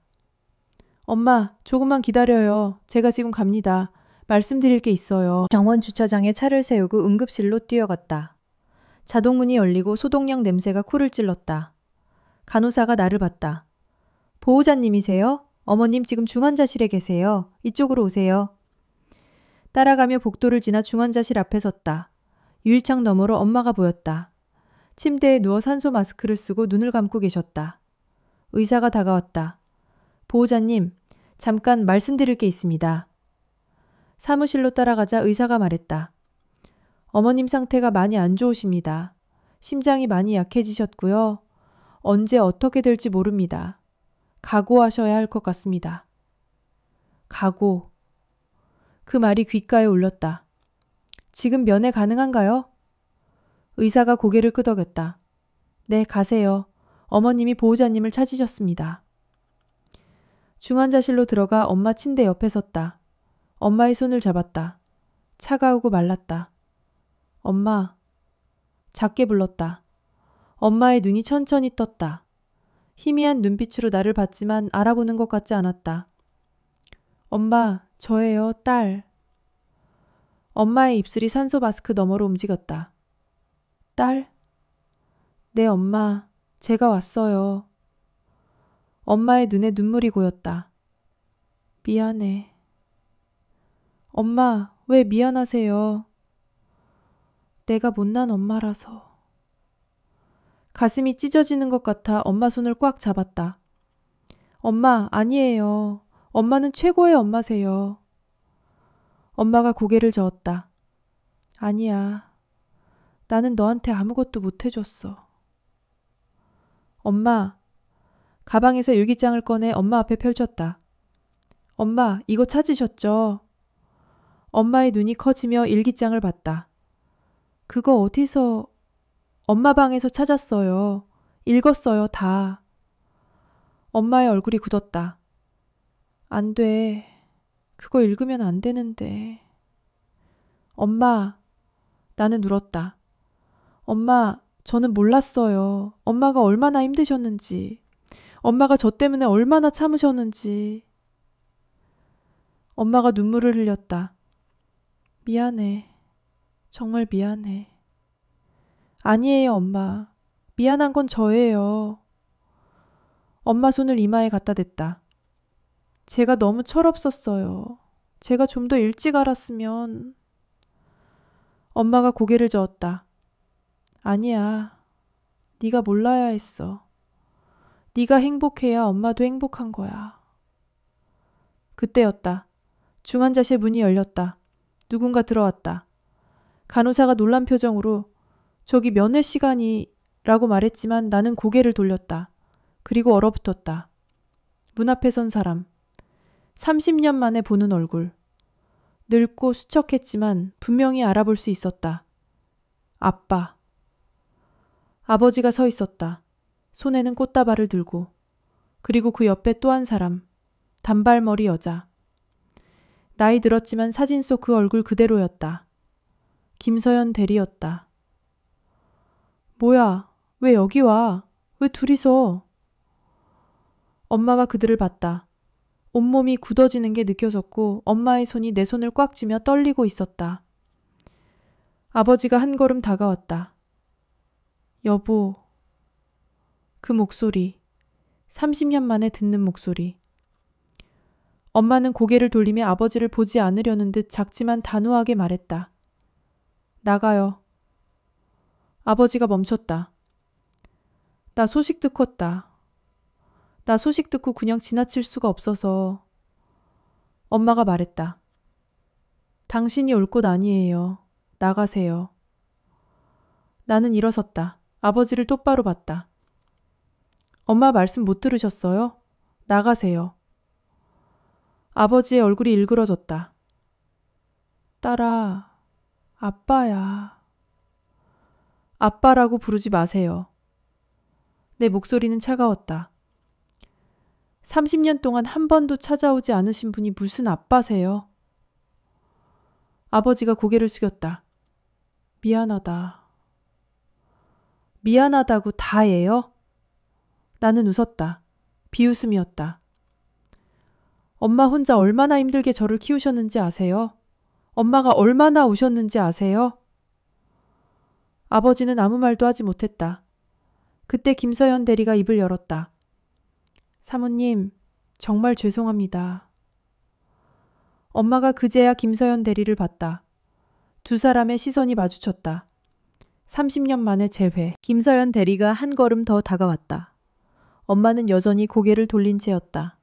엄마, 조금만 기다려요. 제가 지금 갑니다. 말씀드릴 게 있어요. 정원 주차장에 차를 세우고 응급실로 뛰어갔다. 자동문이 열리고 소독약 냄새가 코를 찔렀다. 간호사가 나를 봤다. 보호자님이세요? 어머님 지금 중환자실에 계세요. 이쪽으로 오세요. 따라가며 복도를 지나 중환자실 앞에 섰다. 유리창 너머로 엄마가 보였다. 침대에 누워 산소 마스크를 쓰고 눈을 감고 계셨다. 의사가 다가왔다. 보호자님, 잠깐 말씀드릴 게 있습니다. 사무실로 따라가자 의사가 말했다. 어머님 상태가 많이 안 좋으십니다. 심장이 많이 약해지셨고요. 언제 어떻게 될지 모릅니다. 각오하셔야 할 것 같습니다. 각오. 그 말이 귓가에 울렸다. 지금 면회 가능한가요? 의사가 고개를 끄덕였다. 네, 가세요. 어머님이 보호자님을 찾으셨습니다. 중환자실로 들어가 엄마 침대 옆에 섰다. 엄마의 손을 잡았다. 차가우고 말랐다. 엄마. 작게 불렀다. 엄마의 눈이 천천히 떴다. 희미한 눈빛으로 나를 봤지만 알아보는 것 같지 않았다. 엄마, 저예요, 딸. 엄마의 입술이 산소 마스크 너머로 움직였다. 딸? 네, 엄마. 제가 왔어요. 엄마의 눈에 눈물이 고였다. 미안해. 엄마, 왜 미안하세요? 내가 못난 엄마라서. 가슴이 찢어지는 것 같아 엄마 손을 꽉 잡았다. 엄마, 아니에요. 엄마는 최고의 엄마세요. 엄마가 고개를 저었다. 아니야. 나는 너한테 아무것도 못 해줬어. 엄마. 가방에서 일기장을 꺼내 엄마 앞에 펼쳤다. 엄마, 이거 찾으셨죠? 엄마의 눈이 커지며 일기장을 봤다. 그거 어디서... 엄마 방에서 찾았어요. 읽었어요, 다. 엄마의 얼굴이 굳었다. 안 돼. 그거 읽으면 안 되는데. 엄마, 나는 울었다. 엄마, 저는 몰랐어요. 엄마가 얼마나 힘드셨는지. 엄마가 저 때문에 얼마나 참으셨는지. 엄마가 눈물을 흘렸다. 미안해. 정말 미안해. 아니에요, 엄마. 미안한 건 저예요. 엄마 손을 이마에 갖다 댔다. 제가 너무 철없었어요. 제가 좀 더 일찍 알았으면... 엄마가 고개를 저었다. 아니야. 네가 몰라야 했어. 네가 행복해야 엄마도 행복한 거야. 그때였다. 중환자실 문이 열렸다. 누군가 들어왔다. 간호사가 놀란 표정으로 저기 면회 시간이라고 말했지만 나는 고개를 돌렸다. 그리고 얼어붙었다. 문 앞에 선 사람. 30년 만에 보는 얼굴. 늙고 수척했지만 분명히 알아볼 수 있었다. 아빠. 아버지가 서 있었다. 손에는 꽃다발을 들고. 그리고 그 옆에 또 한 사람. 단발머리 여자. 나이 들었지만 사진 속 그 얼굴 그대로였다. 김서연 대리였다. 뭐야, 왜 여기 와? 왜 둘이서? 엄마가 그들을 봤다. 온몸이 굳어지는 게 느껴졌고 엄마의 손이 내 손을 꽉 쥐며 떨리고 있었다. 아버지가 한 걸음 다가왔다. 여보. 그 목소리. 30년 만에 듣는 목소리. 엄마는 고개를 돌리며 아버지를 보지 않으려는 듯 작지만 단호하게 말했다. 나가요. 아버지가 멈췄다. 나 소식 듣고 왔다. 나 소식 듣고 그냥 지나칠 수가 없어서. 엄마가 말했다. 당신이 올 곳 아니에요. 나가세요. 나는 일어섰다. 아버지를 똑바로 봤다. 엄마 말씀 못 들으셨어요? 나가세요. 아버지의 얼굴이 일그러졌다. 딸아, 아빠야. 아빠라고 부르지 마세요. 내 목소리는 차가웠다. 30년 동안 한 번도 찾아오지 않으신 분이 무슨 아빠세요? 아버지가 고개를 숙였다. 미안하다. 미안하다고 다예요? 나는 웃었다. 비웃음이었다. 엄마 혼자 얼마나 힘들게 저를 키우셨는지 아세요? 엄마가 얼마나 우셨는지 아세요? 아버지는 아무 말도 하지 못했다. 그때 김서연 대리가 입을 열었다. 사모님, 정말 죄송합니다. 엄마가 그제야 김서연 대리를 봤다. 두 사람의 시선이 마주쳤다. 30년 만에 재회. 김서연 대리가 한 걸음 더 다가왔다. 엄마는 여전히 고개를 돌린 채였다.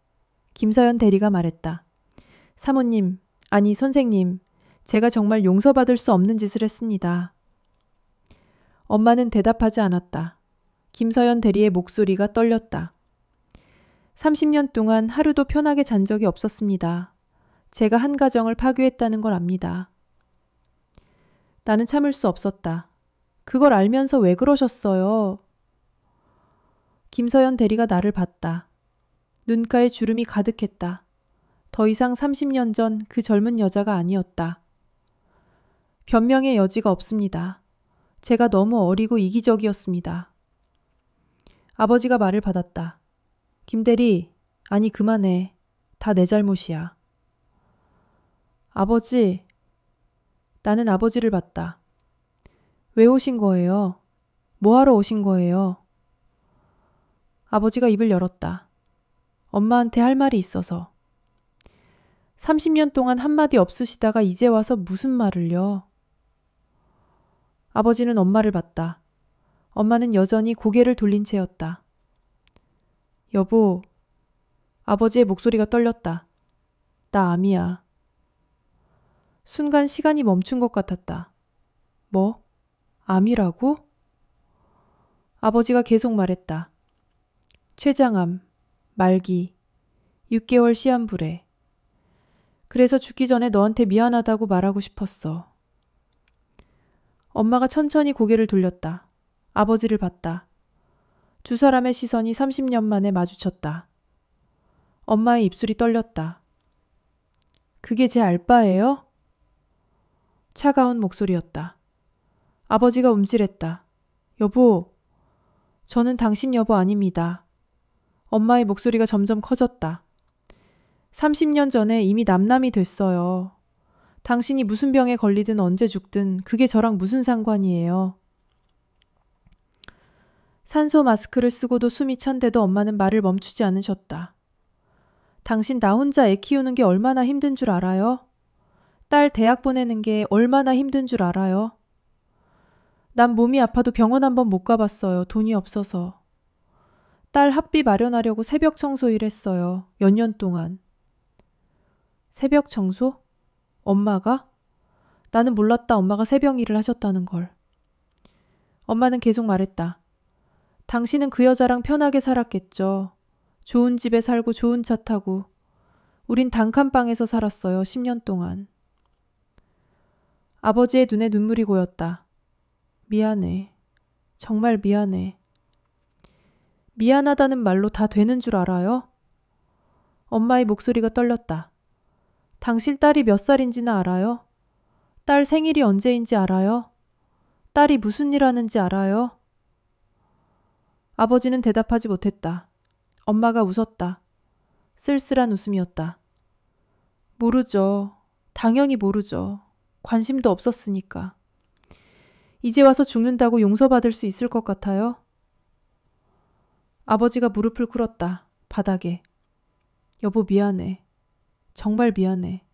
김서연 대리가 말했다. 사모님, 아니 선생님, 제가 정말 용서받을 수 없는 짓을 했습니다. 엄마는 대답하지 않았다. 김서연 대리의 목소리가 떨렸다. 30년 동안 하루도 편하게 잔 적이 없었습니다. 제가 한 가정을 파괴했다는 걸 압니다. 나는 참을 수 없었다. 그걸 알면서 왜 그러셨어요? 김서연 대리가 나를 봤다. 눈가에 주름이 가득했다. 더 이상 30년 전 그 젊은 여자가 아니었다. 변명의 여지가 없습니다. 제가 너무 어리고 이기적이었습니다. 아버지가 말을 받았다. 김대리, 아니 그만해. 다 내 잘못이야. 아버지. 나는 아버지를 봤다. 왜 오신 거예요? 뭐하러 오신 거예요? 아버지가 입을 열었다. 엄마한테 할 말이 있어서. 30년 동안 한마디 없으시다가 이제 와서 무슨 말을요? 아버지는 엄마를 봤다. 엄마는 여전히 고개를 돌린 채였다. 여보. 아버지의 목소리가 떨렸다. 나 암이야. 순간 시간이 멈춘 것 같았다. 뭐? 암이라고? 아버지가 계속 말했다. 췌장암, 말기, 6개월 시한부래. 그래서 죽기 전에 너한테 미안하다고 말하고 싶었어. 엄마가 천천히 고개를 돌렸다. 아버지를 봤다. 두 사람의 시선이 30년 만에 마주쳤다. 엄마의 입술이 떨렸다. 그게 제 알바예요? 차가운 목소리였다. 아버지가 움찔했다. 여보, 저는 당신 여보 아닙니다. 엄마의 목소리가 점점 커졌다. 30년 전에 이미 남남이 됐어요. 당신이 무슨 병에 걸리든 언제 죽든 그게 저랑 무슨 상관이에요. 산소 마스크를 쓰고도 숨이 찬데도 엄마는 말을 멈추지 않으셨다. 당신 나 혼자 애 키우는 게 얼마나 힘든 줄 알아요? 딸 대학 보내는 게 얼마나 힘든 줄 알아요? 난 몸이 아파도 병원 한 번 못 가봤어요. 돈이 없어서. 딸 학비 마련하려고 새벽 청소 일했어요. 몇 년 동안. 새벽 청소? 엄마가? 나는 몰랐다. 엄마가 새벽 일을 하셨다는 걸. 엄마는 계속 말했다. 당신은 그 여자랑 편하게 살았겠죠. 좋은 집에 살고 좋은 차 타고. 우린 단칸방에서 살았어요. 10년 동안. 아버지의 눈에 눈물이 고였다. 미안해. 정말 미안해. 미안하다는 말로 다 되는 줄 알아요? 엄마의 목소리가 떨렸다. 당신 딸이 몇 살인지는 알아요? 딸 생일이 언제인지 알아요? 딸이 무슨 일 하는지 알아요? 아버지는 대답하지 못했다. 엄마가 웃었다. 쓸쓸한 웃음이었다. 모르죠. 당연히 모르죠. 관심도 없었으니까. 이제 와서 죽는다고 용서받을 수 있을 것 같아요? 아버지가 무릎을 꿇었다. 바닥에. 여보 미안해. 정말 미안해.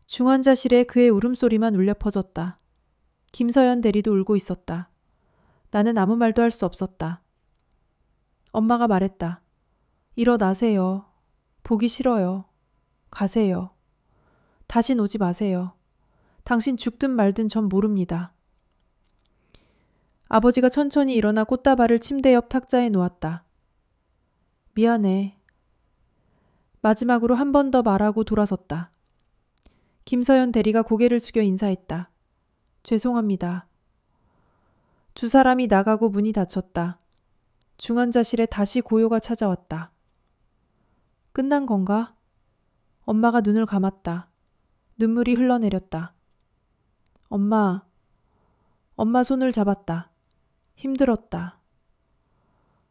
중환자실에 그의 울음소리만 울려 퍼졌다. 김서연 대리도 울고 있었다. 나는 아무 말도 할 수 없었다. 엄마가 말했다. 일어나세요. 보기 싫어요. 가세요. 다신 오지 마세요. 당신 죽든 말든 전 모릅니다. 아버지가 천천히 일어나 꽃다발을 침대 옆 탁자에 놓았다. 미안해. 마지막으로 한 번 더 말하고 돌아섰다. 김서연 대리가 고개를 숙여 인사했다. 죄송합니다. 두 사람이 나가고 문이 닫혔다. 중환자실에 다시 고요가 찾아왔다. 끝난 건가? 엄마가 눈을 감았다. 눈물이 흘러내렸다. 엄마 손을 잡았다. 힘들었다.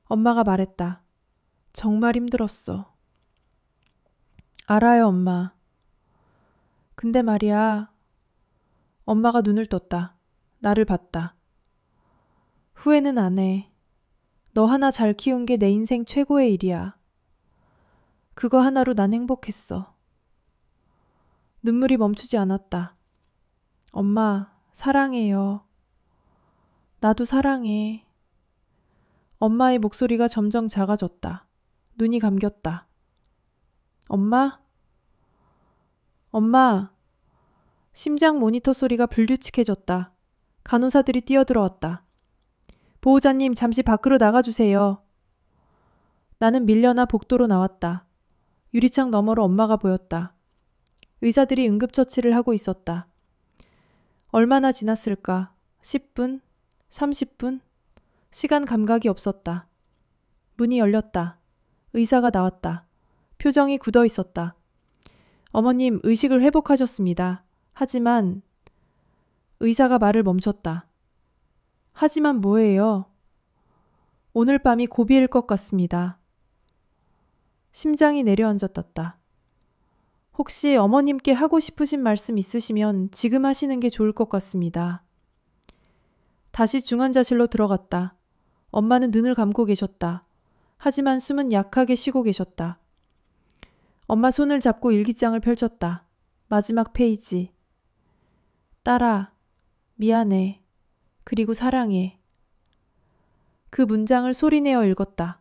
엄마가 말했다. 정말 힘들었어. 알아요, 엄마. 근데 말이야. 엄마가 눈을 떴다. 나를 봤다. 후회는 안 해. 너 하나 잘 키운 게 내 인생 최고의 일이야. 그거 하나로 난 행복했어. 눈물이 멈추지 않았다. 엄마, 사랑해요. 나도 사랑해. 엄마의 목소리가 점점 작아졌다. 눈이 감겼다. 엄마? 엄마! 심장 모니터 소리가 불규칙해졌다. 간호사들이 뛰어들어왔다. 보호자님, 잠시 밖으로 나가주세요. 나는 밀려나 복도로 나왔다. 유리창 너머로 엄마가 보였다. 의사들이 응급처치를 하고 있었다. 얼마나 지났을까? 10분? 30분? 시간 감각이 없었다. 문이 열렸다. 의사가 나왔다. 표정이 굳어 있었다. 어머님, 의식을 회복하셨습니다. 하지만 의사가 말을 멈췄다. 하지만 뭐예요? 오늘 밤이 고비일 것 같습니다. 심장이 내려앉았다. 혹시 어머님께 하고 싶으신 말씀 있으시면 지금 하시는 게 좋을 것 같습니다. 다시 중환자실로 들어갔다. 엄마는 눈을 감고 계셨다. 하지만 숨은 약하게 쉬고 계셨다. 엄마 손을 잡고 일기장을 펼쳤다. 마지막 페이지. 딸아, 미안해. 그리고 사랑해. 그 문장을 소리내어 읽었다.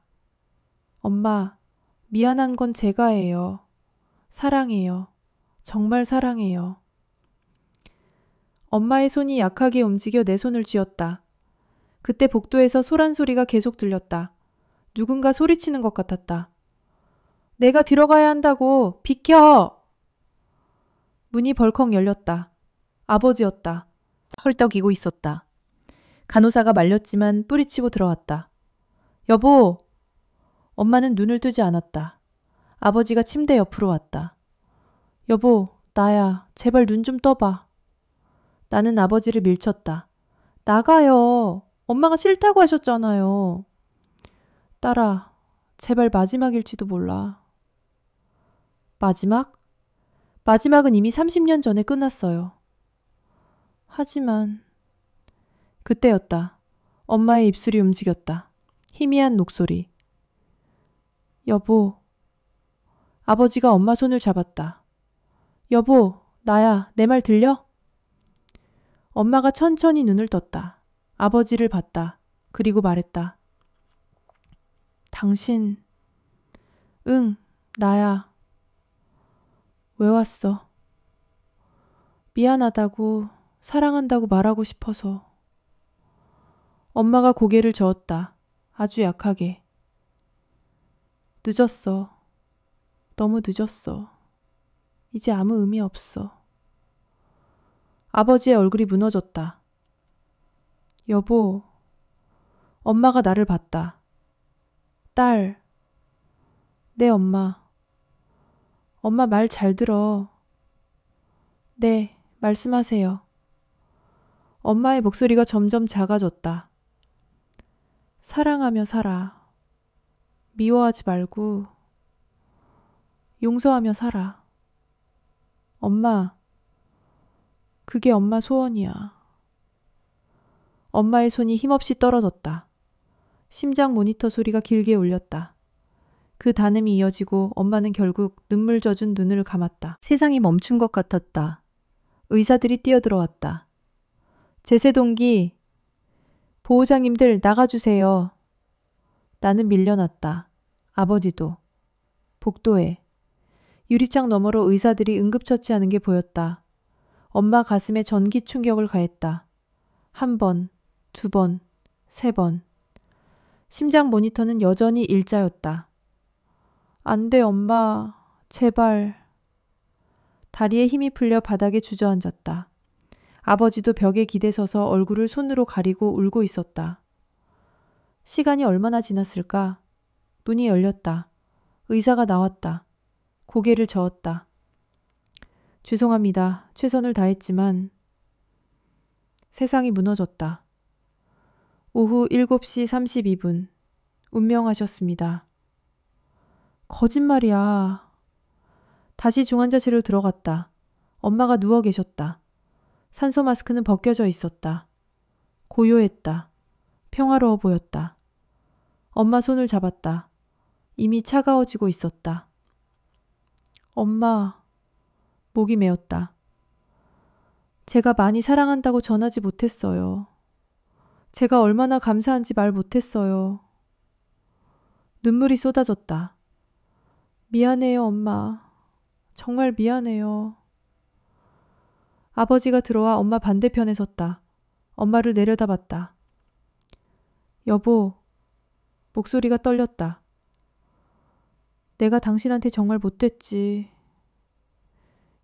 엄마, 미안한 건 제가 해요. 사랑해요. 정말 사랑해요. 엄마의 손이 약하게 움직여 내 손을 쥐었다. 그때 복도에서 소란 소리가 계속 들렸다. 누군가 소리치는 것 같았다. 내가 들어가야 한다고! 비켜! 문이 벌컥 열렸다. 아버지였다. 헐떡이고 있었다. 간호사가 말렸지만 뿌리치고 들어왔다. 여보! 엄마는 눈을 뜨지 않았다. 아버지가 침대 옆으로 왔다. 여보, 나야. 제발 눈 좀 떠봐. 나는 아버지를 밀쳤다. 나가요. 엄마가 싫다고 하셨잖아요. 딸아, 제발 마지막일지도 몰라. 마지막? 마지막은 이미 30년 전에 끝났어요. 하지만 그때였다. 엄마의 입술이 움직였다. 희미한 녹소리. 여보. 아버지가 엄마 손을 잡았다. 여보, 나야. 내 말 들려? 엄마가 천천히 눈을 떴다. 아버지를 봤다. 그리고 말했다. 당신. 응, 나야. 왜 왔어? 미안하다고, 사랑한다고 말하고 싶어서. 엄마가 고개를 저었다. 아주 약하게. 늦었어. 너무 늦었어. 이제 아무 의미 없어. 아버지의 얼굴이 무너졌다. 여보, 엄마가 나를 봤다. 딸, 네 엄마. 엄마 말 잘 들어. 네, 말씀하세요. 엄마의 목소리가 점점 작아졌다. 사랑하며 살아. 미워하지 말고 용서하며 살아. 엄마, 그게 엄마 소원이야. 엄마의 손이 힘없이 떨어졌다. 심장 모니터 소리가 길게 울렸다. 그 단음이 이어지고 엄마는 결국 눈물 젖은 눈을 감았다. 세상이 멈춘 것 같았다. 의사들이 뛰어들어왔다. 제세동기, 보호자님들 나가주세요. 나는 밀려났다. 아버지도. 복도에. 유리창 너머로 의사들이 응급처치하는 게 보였다. 엄마 가슴에 전기 충격을 가했다. 1번, 2번, 3번. 심장 모니터는 여전히 일자였다. 안 돼, 엄마. 제발. 다리에 힘이 풀려 바닥에 주저앉았다. 아버지도 벽에 기대서서 얼굴을 손으로 가리고 울고 있었다. 시간이 얼마나 지났을까? 문이 열렸다. 의사가 나왔다. 고개를 저었다. 죄송합니다. 최선을 다했지만 세상이 무너졌다. 오후 7시 32분. 운명하셨습니다. 거짓말이야. 다시 중환자실로 들어갔다. 엄마가 누워 계셨다. 산소 마스크는 벗겨져 있었다. 고요했다. 평화로워 보였다. 엄마 손을 잡았다. 이미 차가워지고 있었다. 엄마, 목이 메었다. 제가 많이 사랑한다고 전하지 못했어요. 제가 얼마나 감사한지 말 못했어요. 눈물이 쏟아졌다. 미안해요, 엄마. 정말 미안해요. 아버지가 들어와 엄마 반대편에 섰다. 엄마를 내려다봤다. 여보, 목소리가 떨렸다. 내가 당신한테 정말 못됐지.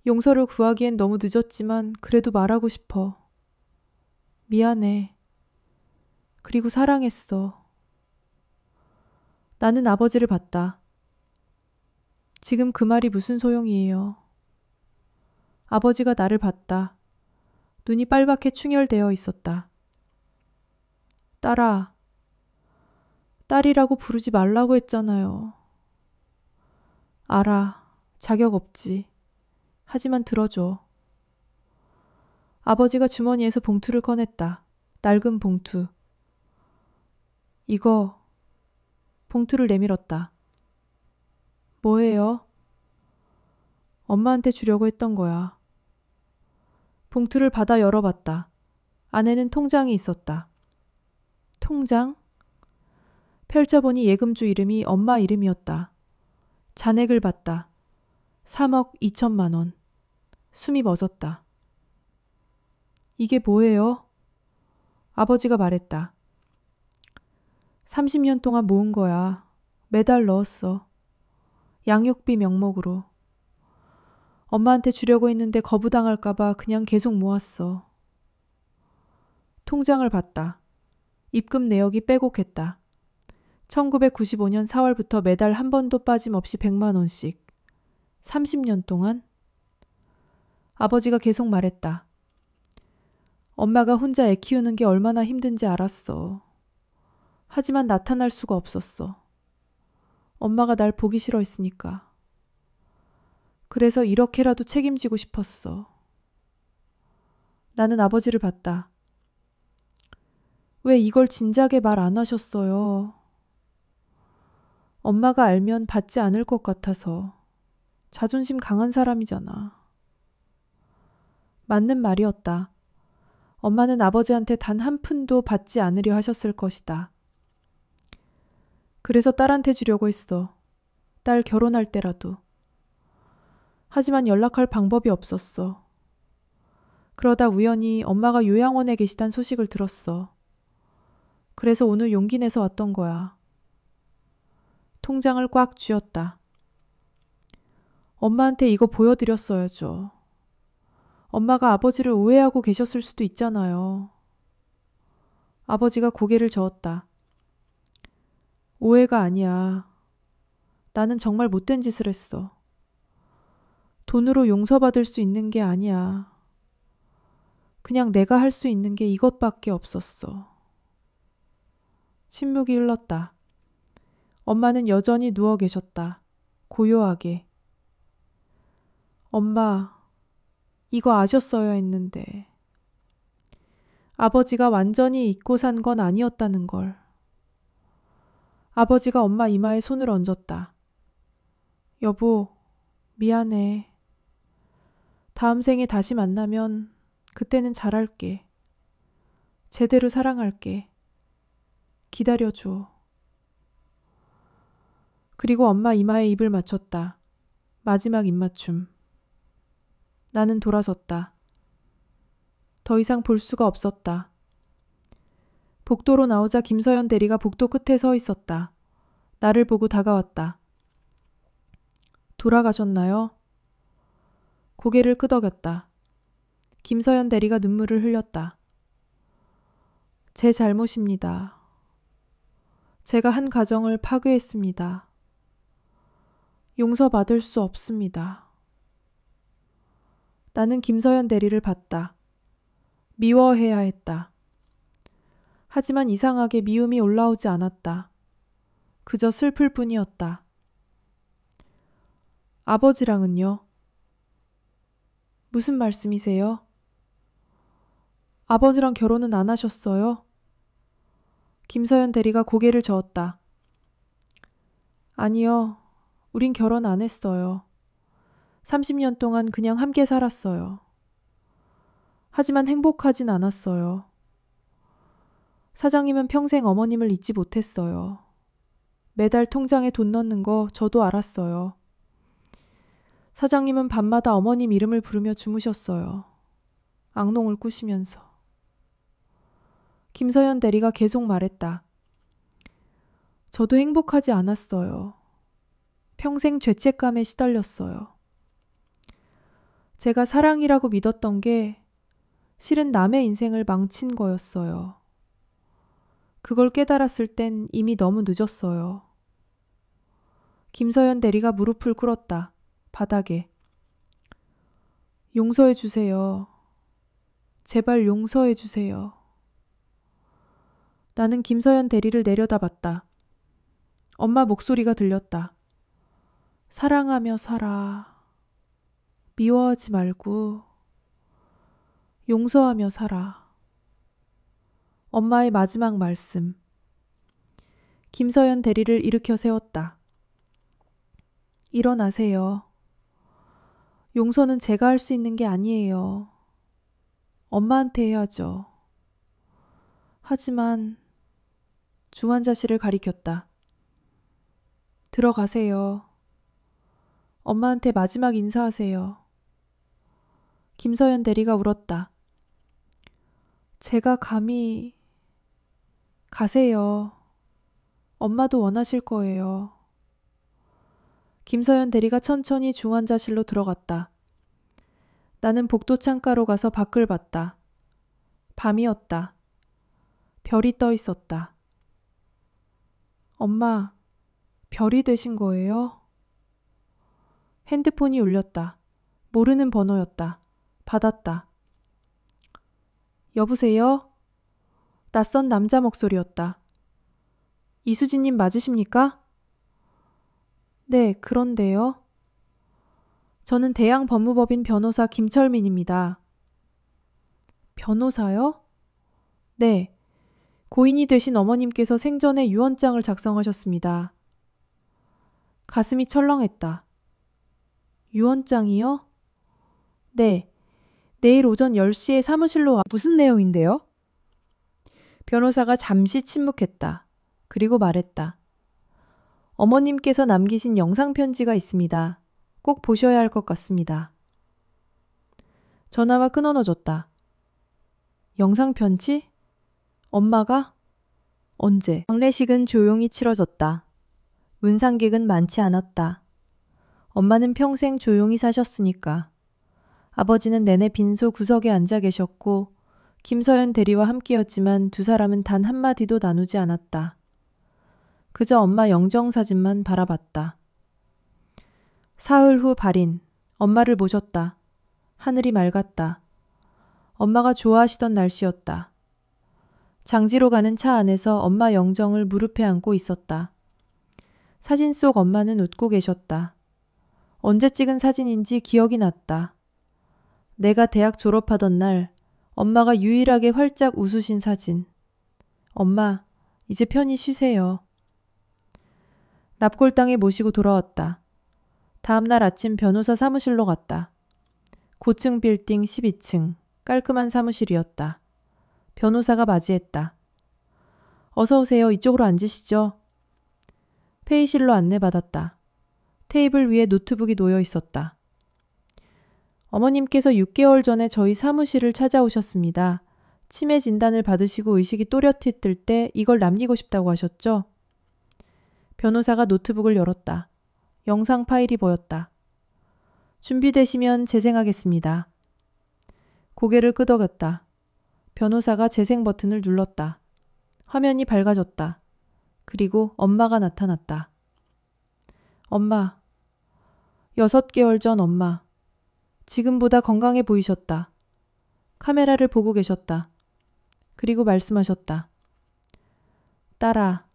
용서를 구하기엔 너무 늦었지만 그래도 말하고 싶어. 미안해. 그리고 사랑했어. 나는 아버지를 봤다. 지금 그 말이 무슨 소용이에요. 아버지가 나를 봤다. 눈이 빨갛게 충혈되어 있었다. 딸아, 딸이라고 부르지 말라고 했잖아요. 알아, 자격 없지. 하지만 들어줘. 아버지가 주머니에서 봉투를 꺼냈다. 낡은 봉투. 이거, 봉투를 내밀었다. 뭐예요? 엄마한테 주려고 했던 거야. 봉투를 받아 열어봤다. 안에는 통장이 있었다. 통장? 펼쳐보니 예금주 이름이 엄마 이름이었다. 잔액을 봤다. 3억 2천만 원. 숨이 멎었다. 이게 뭐예요? 아버지가 말했다. 30년 동안 모은 거야. 매달 넣었어. 양육비 명목으로. 엄마한테 주려고 했는데 거부당할까봐 그냥 계속 모았어. 통장을 봤다. 입금 내역이 빼곡했다. 1995년 4월부터 매달 한 번도 빠짐없이 100만 원씩. 30년 동안? 아버지가 계속 말했다. 엄마가 혼자 애 키우는 게 얼마나 힘든지 알았어. 하지만 나타날 수가 없었어. 엄마가 날 보기 싫어했으니까. 그래서 이렇게라도 책임지고 싶었어. 나는 아버지를 봤다. 왜 이걸 진작에 말 안 하셨어요? 엄마가 알면 받지 않을 것 같아서. 자존심 강한 사람이잖아. 맞는 말이었다. 엄마는 아버지한테 단 한 푼도 받지 않으려 하셨을 것이다. 그래서 딸한테 주려고 했어. 딸 결혼할 때라도. 하지만 연락할 방법이 없었어. 그러다 우연히 엄마가 요양원에 계시단 소식을 들었어. 그래서 오늘 용기 내서 왔던 거야. 통장을 꽉 쥐었다. 엄마한테 이거 보여드렸어야죠. 엄마가 아버지를 오해하고 계셨을 수도 있잖아요. 아버지가 고개를 저었다. 오해가 아니야. 나는 정말 못된 짓을 했어. 돈으로 용서받을 수 있는 게 아니야. 그냥 내가 할 수 있는 게 이것밖에 없었어. 침묵이 흘렀다. 엄마는 여전히 누워 계셨다. 고요하게. 엄마, 이거 아셨어야 했는데. 아버지가 완전히 잊고 산 건 아니었다는 걸. 아버지가 엄마 이마에 손을 얹었다. 여보, 미안해. 다음 생에 다시 만나면 그때는 잘할게. 제대로 사랑할게. 기다려줘. 그리고 엄마 이마에 입을 맞췄다. 마지막 입맞춤. 나는 돌아섰다. 더 이상 볼 수가 없었다. 복도로 나오자 김서연 대리가 복도 끝에 서 있었다. 나를 보고 다가왔다. 돌아가셨나요? 고개를 끄덕였다. 김서연 대리가 눈물을 흘렸다. 제 잘못입니다. 제가 한 가정을 파괴했습니다. 용서받을 수 없습니다. 나는 김서연 대리를 봤다. 미워해야 했다. 하지만 이상하게 미움이 올라오지 않았다. 그저 슬플 뿐이었다. 아버지랑은요? 무슨 말씀이세요? 아버지랑 결혼은 안 하셨어요? 김서연 대리가 고개를 저었다. 아니요. 우린 결혼 안 했어요. 30년 동안 그냥 함께 살았어요. 하지만 행복하진 않았어요. 사장님은 평생 어머님을 잊지 못했어요. 매달 통장에 돈 넣는 거 저도 알았어요. 사장님은 밤마다 어머님 이름을 부르며 주무셨어요. 악몽을 꾸시면서. 김서연 대리가 계속 말했다. 저도 행복하지 않았어요. 평생 죄책감에 시달렸어요. 제가 사랑이라고 믿었던 게 실은 남의 인생을 망친 거였어요. 그걸 깨달았을 땐 이미 너무 늦었어요. 김서연 대리가 무릎을 꿇었다. 바닥에. 용서해 주세요. 제발 용서해 주세요. 나는 김서연 대리를 내려다봤다. 엄마 목소리가 들렸다. 사랑하며 살아. 미워하지 말고 용서하며 살아. 엄마의 마지막 말씀. 김서연 대리를 일으켜 세웠다. 일어나세요. 용서는 제가 할 수 있는 게 아니에요. 엄마한테 해야죠. 하지만 중환자실을 가리켰다. 들어가세요. 엄마한테 마지막 인사하세요. 김서연 대리가 울었다. 제가 감히... 가세요. 엄마도 원하실 거예요. 김서연 대리가 천천히 중환자실로 들어갔다. 나는 복도 창가로 가서 밖을 봤다. 밤이었다. 별이 떠 있었다. 엄마, 별이 되신 거예요? 핸드폰이 울렸다. 모르는 번호였다. 받았다. 여보세요? 낯선 남자 목소리였다. 이수진님 맞으십니까? 네, 그런데요. 저는 대양법무법인 변호사 김철민입니다. 변호사요? 네. 고인이 되신 어머님께서 생전에 유언장을 작성하셨습니다. 가슴이 철렁했다. 유언장이요? 네. 내일 오전 10시에 사무실로 와. 무슨 내용인데요? 변호사가 잠시 침묵했다. 그리고 말했다. 어머님께서 남기신 영상편지가 있습니다. 꼭 보셔야 할 것 같습니다. 전화가 끊어졌다. 영상편지? 엄마가? 언제? 장례식은 조용히 치러졌다. 문상객은 많지 않았다. 엄마는 평생 조용히 사셨으니까. 아버지는 내내 빈소 구석에 앉아 계셨고 김서연 대리와 함께였지만 두 사람은 단 한마디도 나누지 않았다. 그저 엄마 영정사진만 바라봤다. 사흘 후 발인. 엄마를 모셨다. 하늘이 맑았다. 엄마가 좋아하시던 날씨였다. 장지로 가는 차 안에서 엄마 영정을 무릎에 안고 있었다. 사진 속 엄마는 웃고 계셨다. 언제 찍은 사진인지 기억이 났다. 내가 대학 졸업하던 날 엄마가 유일하게 활짝 웃으신 사진. 엄마, 이제 편히 쉬세요. 납골당에 모시고 돌아왔다. 다음 날 아침 변호사 사무실로 갔다. 고층 빌딩 12층, 깔끔한 사무실이었다. 변호사가 맞이했다. 어서 오세요. 이쪽으로 앉으시죠. 회의실로 안내받았다. 테이블 위에 노트북이 놓여 있었다. 어머님께서 6개월 전에 저희 사무실을 찾아오셨습니다. 치매 진단을 받으시고 의식이 또렷히 뜰 때 이걸 남기고 싶다고 하셨죠? 변호사가 노트북을 열었다. 영상 파일이 보였다. 준비되시면 재생하겠습니다. 고개를 끄덕였다. 변호사가 재생 버튼을 눌렀다. 화면이 밝아졌다. 그리고 엄마가 나타났다. 엄마. 6개월 전 엄마. 지금보다 건강해 보이셨다. 카메라를 보고 계셨다. 그리고 말씀하셨다. 딸아,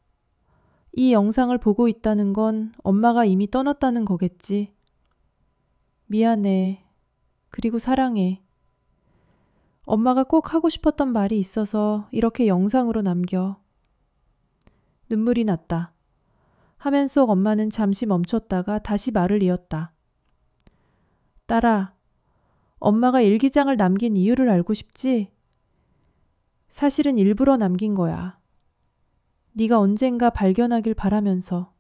이 영상을 보고 있다는 건 엄마가 이미 떠났다는 거겠지. 미안해. 그리고 사랑해. 엄마가 꼭 하고 싶었던 말이 있어서 이렇게 영상으로 남겨. 눈물이 났다. 화면 속 엄마는 잠시 멈췄다가 다시 말을 이었다. 딸아, 엄마가 일기장을 남긴 이유를 알고 싶지? 사실은 일부러 남긴 거야. 네가 언젠가 발견하길 바라면서.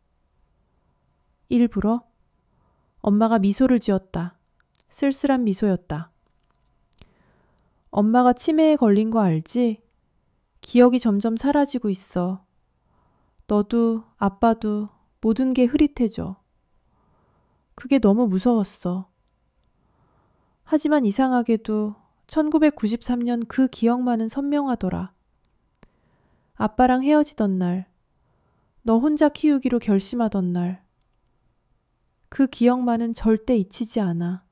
일부러? 엄마가 미소를 지었다. 쓸쓸한 미소였다. 엄마가 치매에 걸린 거 알지? 기억이 점점 사라지고 있어. 너도 아빠도 모든 게 흐릿해져. 그게 너무 무서웠어. 하지만 이상하게도 1993년 그 기억만은 선명하더라. 아빠랑 헤어지던 날, 너 혼자 키우기로 결심하던 날, 그 기억만은 절대 잊히지 않아.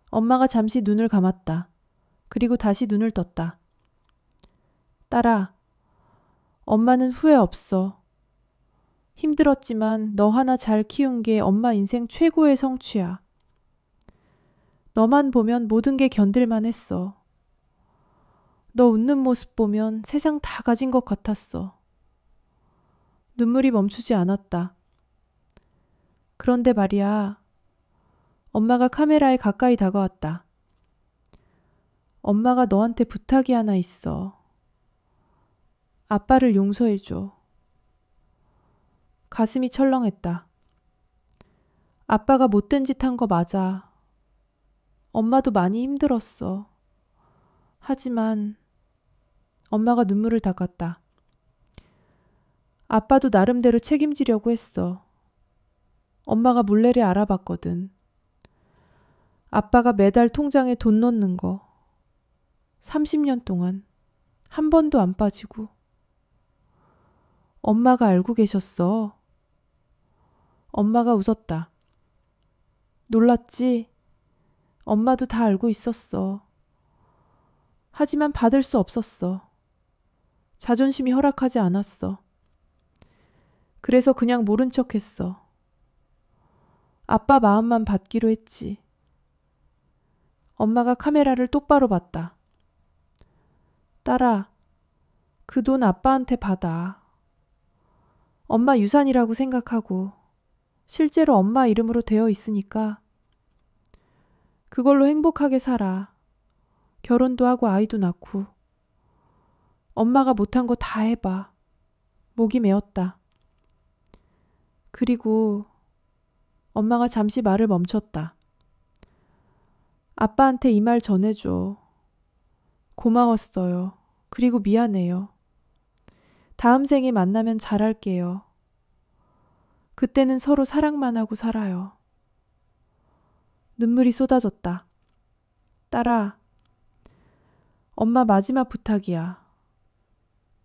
엄마가 잠시 눈을 감았다. 그리고 다시 눈을 떴다. 딸아, 엄마는 후회 없어. 힘들었지만 너 하나 잘 키운 게 엄마 인생 최고의 성취야. 너만 보면 모든 게 견딜만 했어. 너 웃는 모습 보면 세상 다 가진 것 같았어. 눈물이 멈추지 않았다. 그런데 말이야. 엄마가 카메라에 가까이 다가왔다. 엄마가 너한테 부탁이 하나 있어. 아빠를 용서해줘. 가슴이 철렁했다. 아빠가 못된 짓 한 거 맞아. 엄마도 많이 힘들었어. 하지만 엄마가 눈물을 닦았다. 아빠도 나름대로 책임지려고 했어. 엄마가 물레를 알아봤거든. 아빠가 매달 통장에 돈 넣는 거 30년 동안 한 번도 안 빠지고. 엄마가 알고 계셨어. 엄마가 웃었다. 놀랐지? 엄마도 다 알고 있었어. 하지만 받을 수 없었어. 자존심이 허락하지 않았어. 그래서 그냥 모른 척 했어. 아빠 마음만 받기로 했지. 엄마가 카메라를 똑바로 봤다. 딸아, 그 돈 아빠한테 받아. 엄마 유산이라고 생각하고 실제로 엄마 이름으로 되어 있으니까 그걸로 행복하게 살아. 결혼도 하고 아이도 낳고. 엄마가 못한 거 다 해봐. 목이 메었다. 그리고 엄마가 잠시 말을 멈췄다. 아빠한테 이 말 전해줘. 고마웠어요. 그리고 미안해요. 다음 생에 만나면 잘할게요. 그때는 서로 사랑만 하고 살아요. 눈물이 쏟아졌다. 딸아, 엄마 마지막 부탁이야.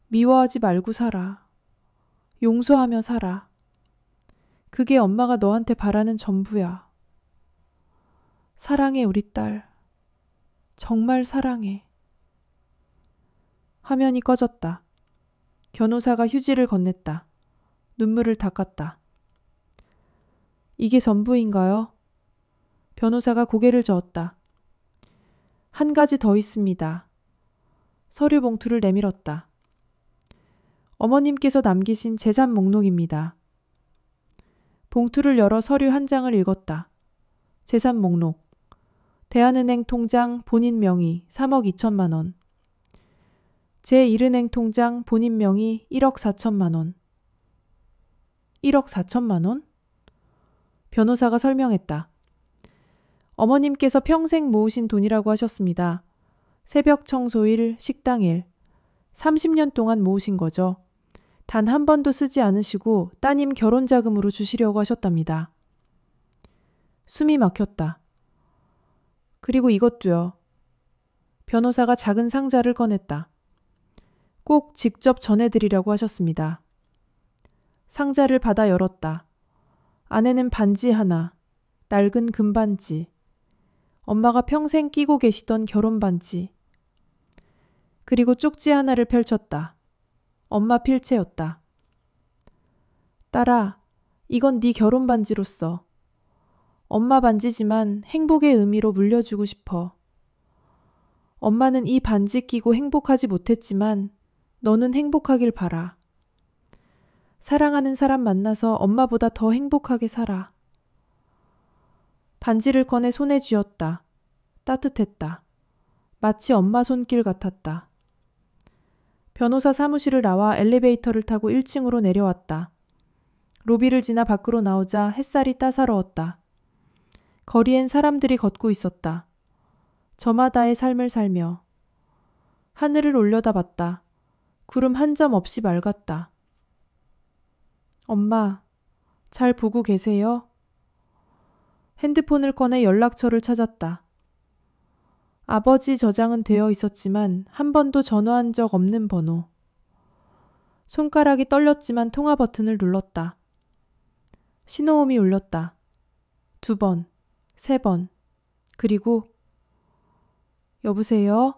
미워하지 말고 살아. 용서하며 살아. 그게 엄마가 너한테 바라는 전부야. 사랑해, 우리 딸. 정말 사랑해. 화면이 꺼졌다. 변호사가 휴지를 건넸다. 눈물을 닦았다. 이게 전부인가요? 변호사가 고개를 저었다. 한 가지 더 있습니다. 서류 봉투를 내밀었다. 어머님께서 남기신 재산 목록입니다. 봉투를 열어 서류 한 장을 읽었다. 재산 목록. 대한은행 통장 본인 명의 3억 2천만 원. 제1은행 통장 본인 명의 1억 4천만 원. 1억 4천만 원? 변호사가 설명했다. 어머님께서 평생 모으신 돈이라고 하셨습니다. 새벽 청소일, 식당일. 30년 동안 모으신 거죠. 단 한 번도 쓰지 않으시고 따님 결혼 자금으로 주시려고 하셨답니다. 숨이 막혔다. 그리고 이것도요. 변호사가 작은 상자를 꺼냈다. 꼭 직접 전해드리려고 하셨습니다. 상자를 받아 열었다. 안에는 반지 하나, 낡은 금반지. 엄마가 평생 끼고 계시던 결혼 반지. 그리고 쪽지 하나를 펼쳤다. 엄마 필체였다. 딸아, 이건 네 결혼 반지로서. 엄마 반지지만 행복의 의미로 물려주고 싶어. 엄마는 이 반지 끼고 행복하지 못했지만 너는 행복하길 바라. 사랑하는 사람 만나서 엄마보다 더 행복하게 살아. 반지를 꺼내 손에 쥐었다. 따뜻했다. 마치 엄마 손길 같았다. 변호사 사무실을 나와 엘리베이터를 타고 1층으로 내려왔다. 로비를 지나 밖으로 나오자 햇살이 따사로웠다. 거리엔 사람들이 걷고 있었다. 저마다의 삶을 살며. 하늘을 올려다봤다. 구름 한 점 없이 맑았다. 엄마, 잘 보고 계세요? 핸드폰을 꺼내 연락처를 찾았다. 아버지 저장은 되어 있었지만 한 번도 전화한 적 없는 번호. 손가락이 떨렸지만 통화 버튼을 눌렀다. 신호음이 울렸다. 2번, 3번, 그리고 여보세요?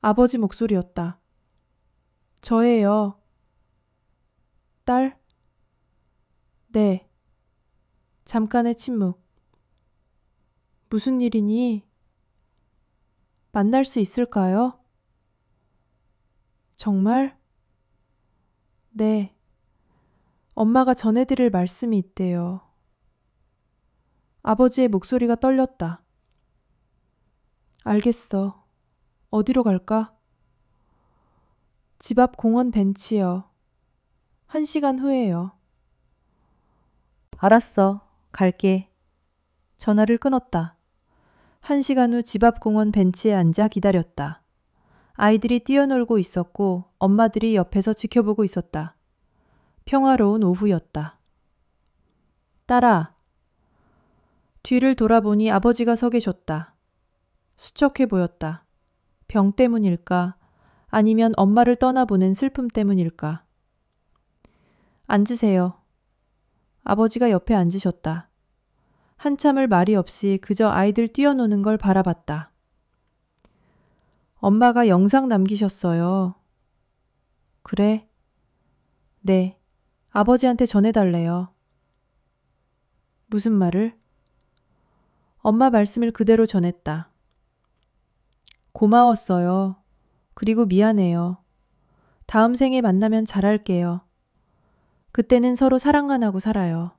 아버지 목소리였다. 저예요. 딸? 네. 잠깐의 침묵. 무슨 일이니? 만날 수 있을까요? 정말? 네. 엄마가 전해드릴 말씀이 있대요. 아버지의 목소리가 떨렸다. 알겠어. 어디로 갈까? 집 앞 공원 벤치요. 1시간 후에요. 알았어. 갈게. 전화를 끊었다. 1시간 후 집 앞 공원 벤치에 앉아 기다렸다. 아이들이 뛰어놀고 있었고 엄마들이 옆에서 지켜보고 있었다. 평화로운 오후였다. 딸아. 뒤를 돌아보니 아버지가 서 계셨다. 수척해 보였다. 병 때문일까? 아니면 엄마를 떠나보낸 슬픔 때문일까? 앉으세요. 아버지가 옆에 앉으셨다. 한참을 말이 없이 그저 아이들 뛰어노는 걸 바라봤다. 엄마가 영상 남기셨어요. 그래? 네. 아버지한테 전해달래요. 무슨 말을? 엄마 말씀을 그대로 전했다. 고마웠어요. 그리고 미안해요. 다음 생에 만나면 잘할게요. 그때는 서로 사랑만 하고 살아요.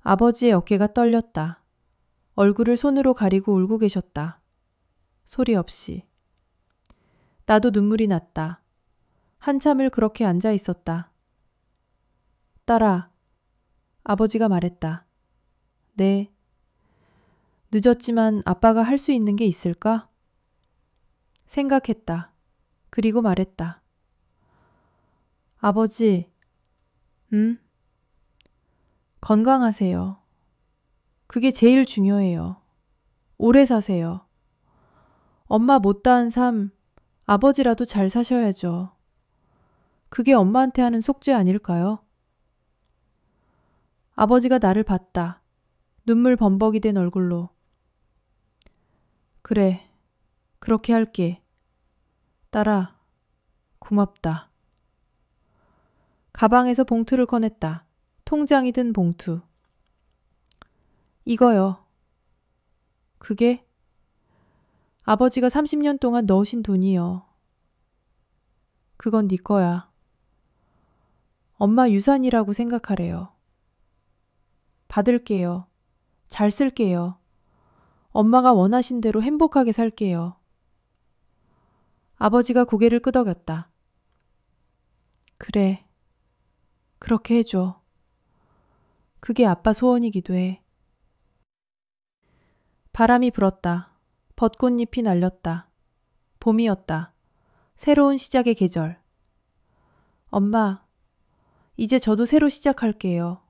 아버지의 어깨가 떨렸다. 얼굴을 손으로 가리고 울고 계셨다. 소리 없이. 나도 눈물이 났다. 한참을 그렇게 앉아 있었다. 딸아, 아버지가 말했다. 네. 늦었지만 아빠가 할 수 있는 게 있을까? 생각했다. 그리고 말했다. 아버지, 건강하세요. 그게 제일 중요해요. 오래 사세요. 엄마 못다한 삶, 아버지라도 잘 사셔야죠. 그게 엄마한테 하는 속죄 아닐까요? 아버지가 나를 봤다. 눈물 범벅이 된 얼굴로. 그래, 그렇게 할게. 딸아, 고맙다. 가방에서 봉투를 꺼냈다. 통장이 든 봉투. 이거요. 그게 아버지가 30년 동안 넣으신 돈이요. 그건 네 거야. 엄마 유산이라고 생각하래요. 받을게요. 잘 쓸게요. 엄마가 원하신 대로 행복하게 살게요. 아버지가 고개를 끄덕였다. 그래. 그렇게 해줘. 그게 아빠 소원이기도 해. 바람이 불었다. 벚꽃잎이 날렸다. 봄이었다. 새로운 시작의 계절. 엄마, 이제 저도 새로 시작할게요.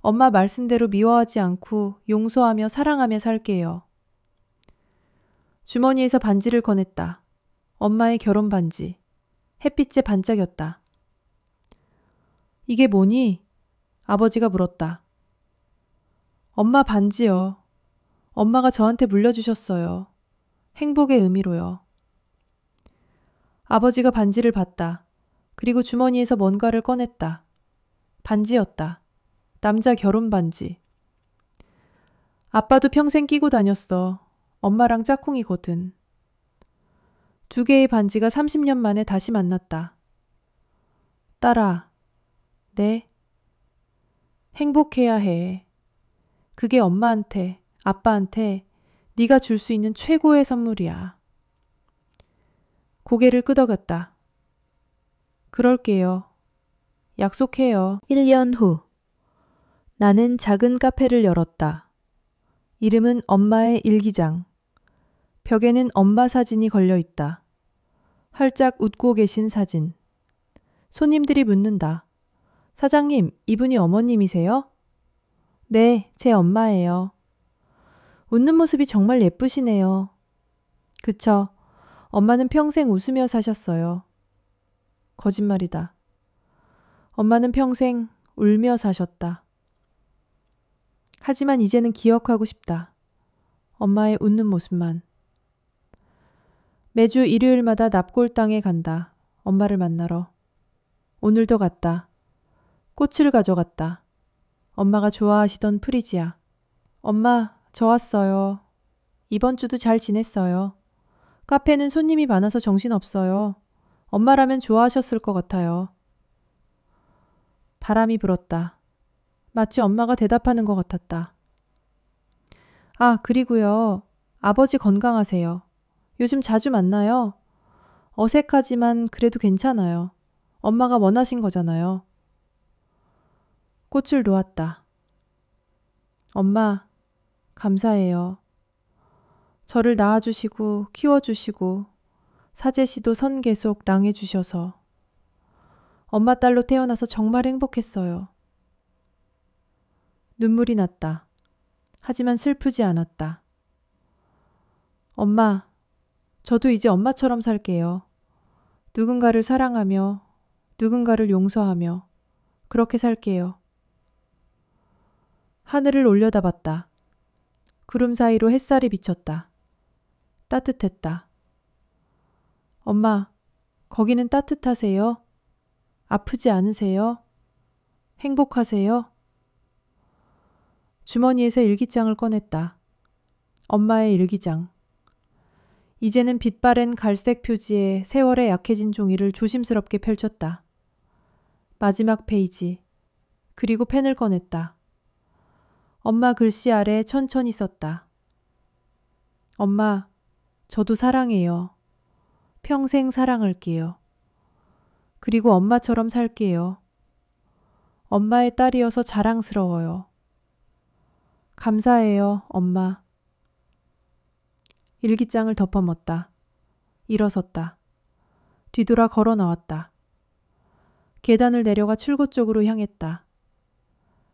엄마 말씀대로 미워하지 않고 용서하며 사랑하며 살게요. 주머니에서 반지를 꺼냈다. 엄마의 결혼 반지. 햇빛에 반짝였다. 이게 뭐니? 아버지가 물었다. 엄마 반지요. 엄마가 저한테 물려주셨어요. 행복의 의미로요. 아버지가 반지를 봤다. 그리고 주머니에서 뭔가를 꺼냈다. 반지였다. 남자 결혼 반지. 아빠도 평생 끼고 다녔어. 엄마랑 짝꿍이거든. 두 개의 반지가 30년 만에 다시 만났다. 딸아, 네? 행복해야 해. 그게 엄마한테, 아빠한테 네가 줄 수 있는 최고의 선물이야. 고개를 끄덕였다. 그럴게요. 약속해요. 1년 후. 나는 작은 카페를 열었다. 이름은 엄마의 일기장. 벽에는 엄마 사진이 걸려 있다. 활짝 웃고 계신 사진. 손님들이 묻는다. 사장님, 이분이 어머님이세요? 네, 제 엄마예요. 웃는 모습이 정말 예쁘시네요. 그쵸. 엄마는 평생 웃으며 사셨어요. 거짓말이다. 엄마는 평생 울며 사셨다. 하지만 이제는 기억하고 싶다. 엄마의 웃는 모습만. 매주 일요일마다 납골당에 간다. 엄마를 만나러. 오늘도 갔다. 꽃을 가져갔다. 엄마가 좋아하시던 프리지아. 엄마, 저 왔어요. 이번 주도 잘 지냈어요. 카페는 손님이 많아서 정신없어요. 엄마라면 좋아하셨을 것 같아요. 바람이 불었다. 마치 엄마가 대답하는 것 같았다. 아, 그리고요. 아버지 건강하세요. 요즘 자주 만나요. 어색하지만 그래도 괜찮아요. 엄마가 원하신 거잖아요. 꽃을 놓았다. 엄마, 감사해요. 저를 낳아주시고 키워주시고 사제시도 선 계속 랑해주셔서 엄마 딸로 태어나서 정말 행복했어요. 눈물이 났다. 하지만 슬프지 않았다. 엄마, 저도 이제 엄마처럼 살게요. 누군가를 사랑하며 누군가를 용서하며 그렇게 살게요. 하늘을 올려다봤다. 구름 사이로 햇살이 비쳤다. 따뜻했다. 엄마, 거기는 따뜻하세요? 아프지 않으세요? 행복하세요? 주머니에서 일기장을 꺼냈다. 엄마의 일기장. 이제는 빛바랜 갈색 표지에 세월에 약해진 종이를 조심스럽게 펼쳤다. 마지막 페이지. 그리고 펜을 꺼냈다. 엄마 글씨 아래 천천히 썼다. 엄마, 저도 사랑해요. 평생 사랑할게요. 그리고 엄마처럼 살게요. 엄마의 딸이어서 자랑스러워요. 감사해요, 엄마. 일기장을 덮어먹다. 일어섰다. 뒤돌아 걸어 나왔다. 계단을 내려가 출구 쪽으로 향했다.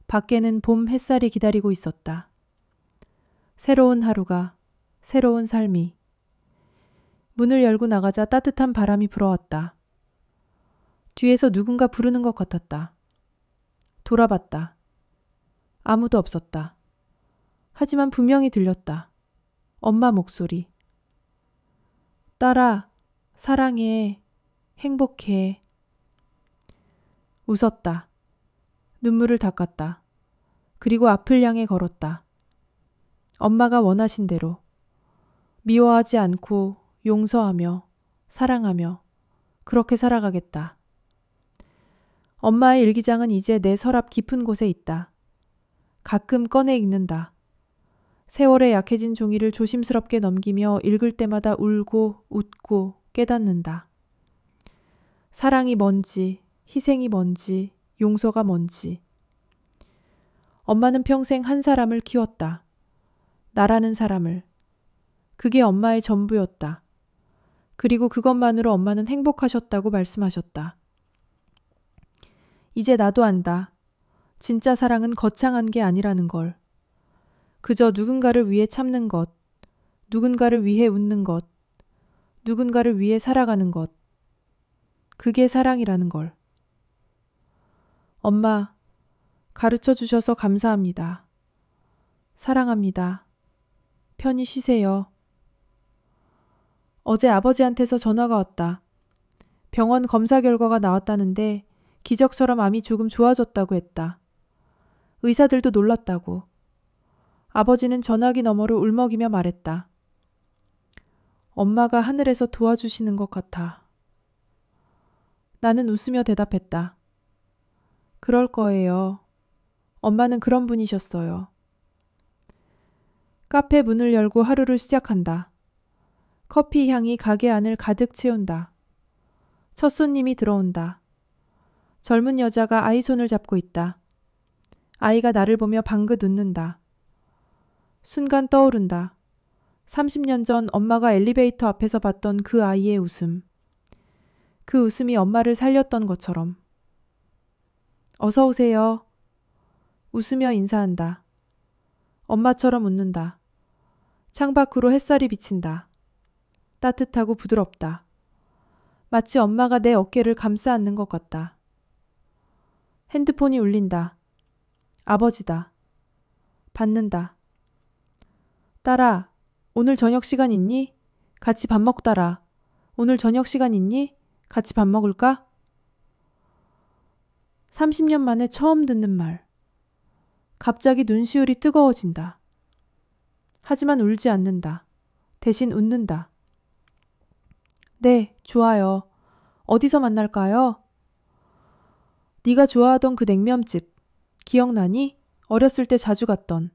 밖에는 봄 햇살이 기다리고 있었다. 새로운 하루가, 새로운 삶이. 문을 열고 나가자 따뜻한 바람이 불어왔다. 뒤에서 누군가 부르는 것 같았다. 돌아봤다. 아무도 없었다. 하지만 분명히 들렸다. 엄마 목소리. 딸아, 사랑해, 행복해. 웃었다. 눈물을 닦았다. 그리고 앞을 향해 걸었다. 엄마가 원하신 대로. 미워하지 않고 용서하며 사랑하며 그렇게 살아가겠다. 엄마의 일기장은 이제 내 서랍 깊은 곳에 있다. 가끔 꺼내 읽는다. 세월에 약해진 종이를 조심스럽게 넘기며 읽을 때마다 울고 웃고 깨닫는다. 사랑이 뭔지, 희생이 뭔지, 용서가 뭔지. 엄마는 평생 한 사람을 키웠다. 나라는 사람을. 그게 엄마의 전부였다. 그리고 그것만으로 엄마는 행복하셨다고 말씀하셨다. 이제 나도 안다. 진짜 사랑은 거창한 게 아니라는 걸. 그저 누군가를 위해 참는 것, 누군가를 위해 웃는 것, 누군가를 위해 살아가는 것. 그게 사랑이라는 걸. 엄마, 가르쳐 주셔서 감사합니다. 사랑합니다. 편히 쉬세요. 어제 아버지한테서 전화가 왔다. 병원 검사 결과가 나왔다는데 기적처럼 암이 조금 좋아졌다고 했다. 의사들도 놀랐다고. 아버지는 전화기 너머로 울먹이며 말했다. 엄마가 하늘에서 도와주시는 것 같아. 나는 웃으며 대답했다. 그럴 거예요. 엄마는 그런 분이셨어요. 카페 문을 열고 하루를 시작한다. 커피 향이 가게 안을 가득 채운다. 첫 손님이 들어온다. 젊은 여자가 아이 손을 잡고 있다. 아이가 나를 보며 방긋 웃는다. 순간 떠오른다. 30년 전 엄마가 엘리베이터 앞에서 봤던 그 아이의 웃음. 그 웃음이 엄마를 살렸던 것처럼. 어서 오세요. 웃으며 인사한다. 엄마처럼 웃는다. 창밖으로 햇살이 비친다. 따뜻하고 부드럽다. 마치 엄마가 내 어깨를 감싸 안는 것 같다. 핸드폰이 울린다. 아버지다. 받는다. 딸아, 오늘 저녁 시간 있니? 같이 밥 먹더라. 오늘 저녁 시간 있니? 같이 밥 먹을까? 30년 만에 처음 듣는 말. 갑자기 눈시울이 뜨거워진다. 하지만 울지 않는다. 대신 웃는다. 네, 좋아요. 어디서 만날까요? 네가 좋아하던 그 냉면집. 기억나니? 어렸을 때 자주 갔던.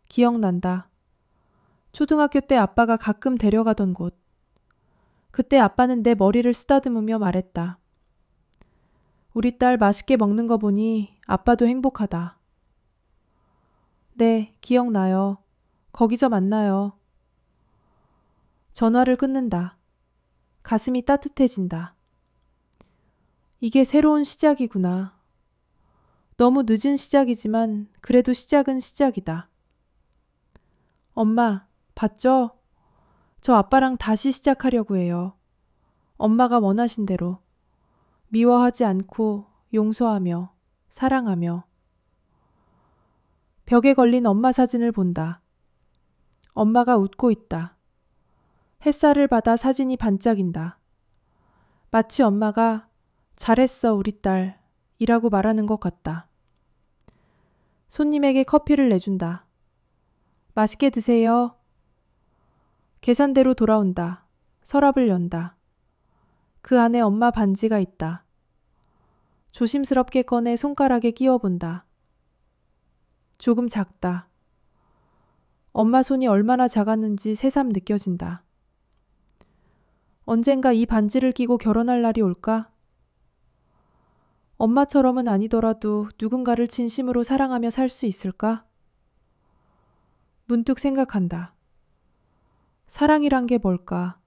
기억난다. 초등학교 때 아빠가 가끔 데려가던 곳. 그때 아빠는 내 머리를 쓰다듬으며 말했다. 우리 딸 맛있게 먹는 거 보니 아빠도 행복하다. 네, 기억나요. 거기서 만나요. 전화를 끊는다. 가슴이 따뜻해진다. 이게 새로운 시작이구나. 너무 늦은 시작이지만 그래도 시작은 시작이다. 엄마, 봤죠? 저 아빠랑 다시 시작하려고 해요. 엄마가 원하신 대로. 미워하지 않고 용서하며 사랑하며. 벽에 걸린 엄마 사진을 본다. 엄마가 웃고 있다. 햇살을 받아 사진이 반짝인다. 마치 엄마가 잘했어 우리 딸 이라고 말하는 것 같다. 손님에게 커피를 내준다. 맛있게 드세요. 계산대로 돌아온다. 서랍을 연다. 그 안에 엄마 반지가 있다. 조심스럽게 꺼내 손가락에 끼워본다. 조금 작다. 엄마 손이 얼마나 작았는지 새삼 느껴진다. 언젠가 이 반지를 끼고 결혼할 날이 올까? 엄마처럼은 아니더라도 누군가를 진심으로 사랑하며 살 수 있을까? 문득 생각한다. 사랑이란 게 뭘까?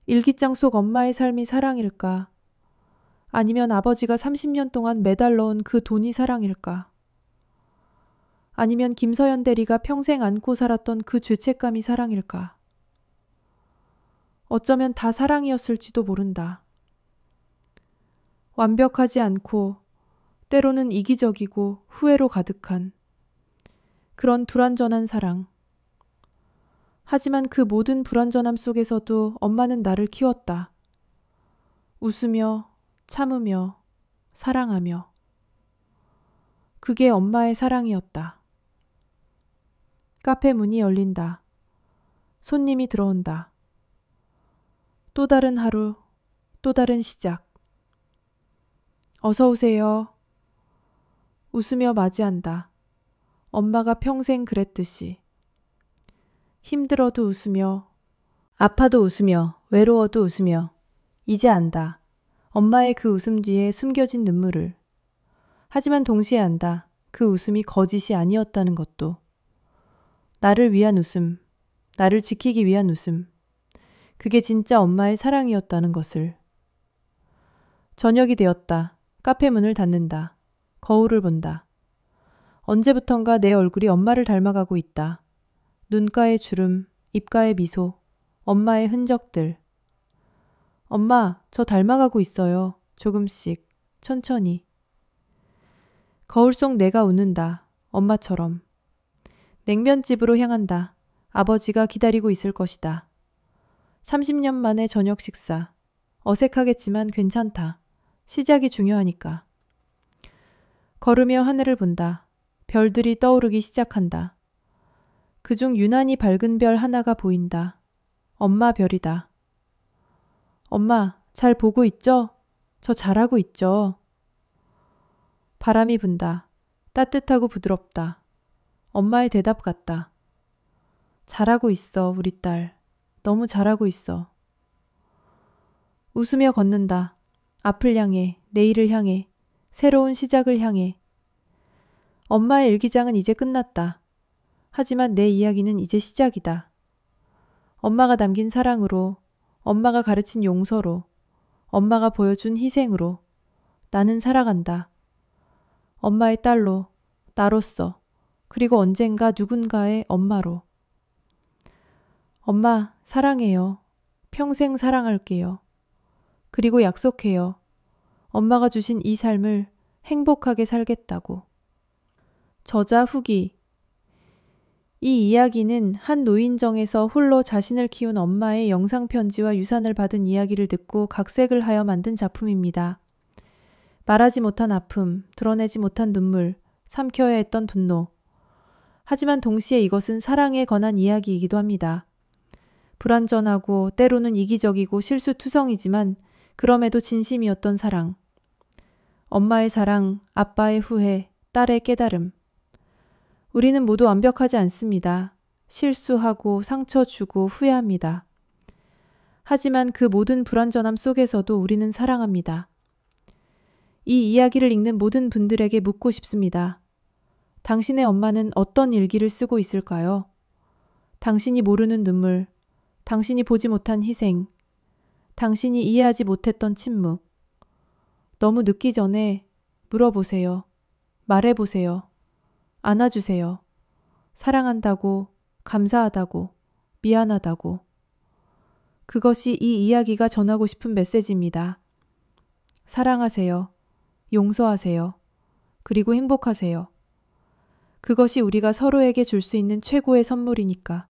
일기장 속 엄마의 삶이 사랑일까? 아니면 아버지가 30년 동안 매달 넣은 그 돈이 사랑일까? 아니면 김서연 대리가 평생 안고 살았던 그 죄책감이 사랑일까? 어쩌면 다 사랑이었을지도 모른다. 완벽하지 않고 때로는 이기적이고 후회로 가득한 그런 불완전한 사랑. 하지만 그 모든 불완전함 속에서도 엄마는 나를 키웠다. 웃으며 참으며 사랑하며. 그게 엄마의 사랑이었다. 카페 문이 열린다. 손님이 들어온다. 또 다른 하루, 또 다른 시작. 어서 오세요. 웃으며 맞이한다. 엄마가 평생 그랬듯이. 힘들어도 웃으며, 아파도 웃으며, 외로워도 웃으며. 이제 안다. 엄마의 그 웃음 뒤에 숨겨진 눈물을. 하지만 동시에 안다. 그 웃음이 거짓이 아니었다는 것도. 나를 위한 웃음, 나를 지키기 위한 웃음. 그게 진짜 엄마의 사랑이었다는 것을. 저녁이 되었다. 카페 문을 닫는다. 거울을 본다. 언제부턴가 내 얼굴이 엄마를 닮아가고 있다. 눈가의 주름, 입가의 미소, 엄마의 흔적들. 엄마, 저 닮아가고 있어요. 조금씩, 천천히. 거울 속 내가 웃는다. 엄마처럼. 냉면집으로 향한다. 아버지가 기다리고 있을 것이다. 30년 만에 저녁 식사. 어색하겠지만 괜찮다. 시작이 중요하니까. 걸으며 하늘을 본다. 별들이 떠오르기 시작한다. 그중 유난히 밝은 별 하나가 보인다. 엄마 별이다. 엄마, 잘 보고 있죠? 저 잘하고 있죠? 바람이 분다. 따뜻하고 부드럽다. 엄마의 대답 같다. 잘하고 있어, 우리 딸. 너무 잘하고 있어. 웃으며 걷는다. 앞을 향해, 내일을 향해, 새로운 시작을 향해. 엄마의 일기장은 이제 끝났다. 하지만 내 이야기는 이제 시작이다. 엄마가 남긴 사랑으로, 엄마가 가르친 용서로, 엄마가 보여준 희생으로 나는 살아간다. 엄마의 딸로, 나로서, 그리고 언젠가 누군가의 엄마로. 엄마, 사랑해요. 평생 사랑할게요. 그리고 약속해요. 엄마가 주신 이 삶을 행복하게 살겠다고. 저자 후기. 이 이야기는 한 노인정에서 홀로 자신을 키운 엄마의 영상편지와 유산을 받은 이야기를 듣고 각색을 하여 만든 작품입니다. 말하지 못한 아픔, 드러내지 못한 눈물, 삼켜야 했던 분노. 하지만 동시에 이것은 사랑에 관한 이야기이기도 합니다. 불완전하고 때로는 이기적이고 실수투성이지만 그럼에도 진심이었던 사랑. 엄마의 사랑, 아빠의 후회, 딸의 깨달음. 우리는 모두 완벽하지 않습니다. 실수하고 상처 주고 후회합니다. 하지만 그 모든 불완전함 속에서도 우리는 사랑합니다. 이 이야기를 읽는 모든 분들에게 묻고 싶습니다. 당신의 엄마는 어떤 일기를 쓰고 있을까요? 당신이 모르는 눈물, 당신이 보지 못한 희생, 당신이 이해하지 못했던 침묵. 너무 늦기 전에 물어보세요. 말해보세요. 안아주세요. 사랑한다고, 감사하다고, 미안하다고. 그것이 이 이야기가 전하고 싶은 메시지입니다. 사랑하세요. 용서하세요. 그리고 행복하세요. 그것이 우리가 서로에게 줄 수 있는 최고의 선물이니까.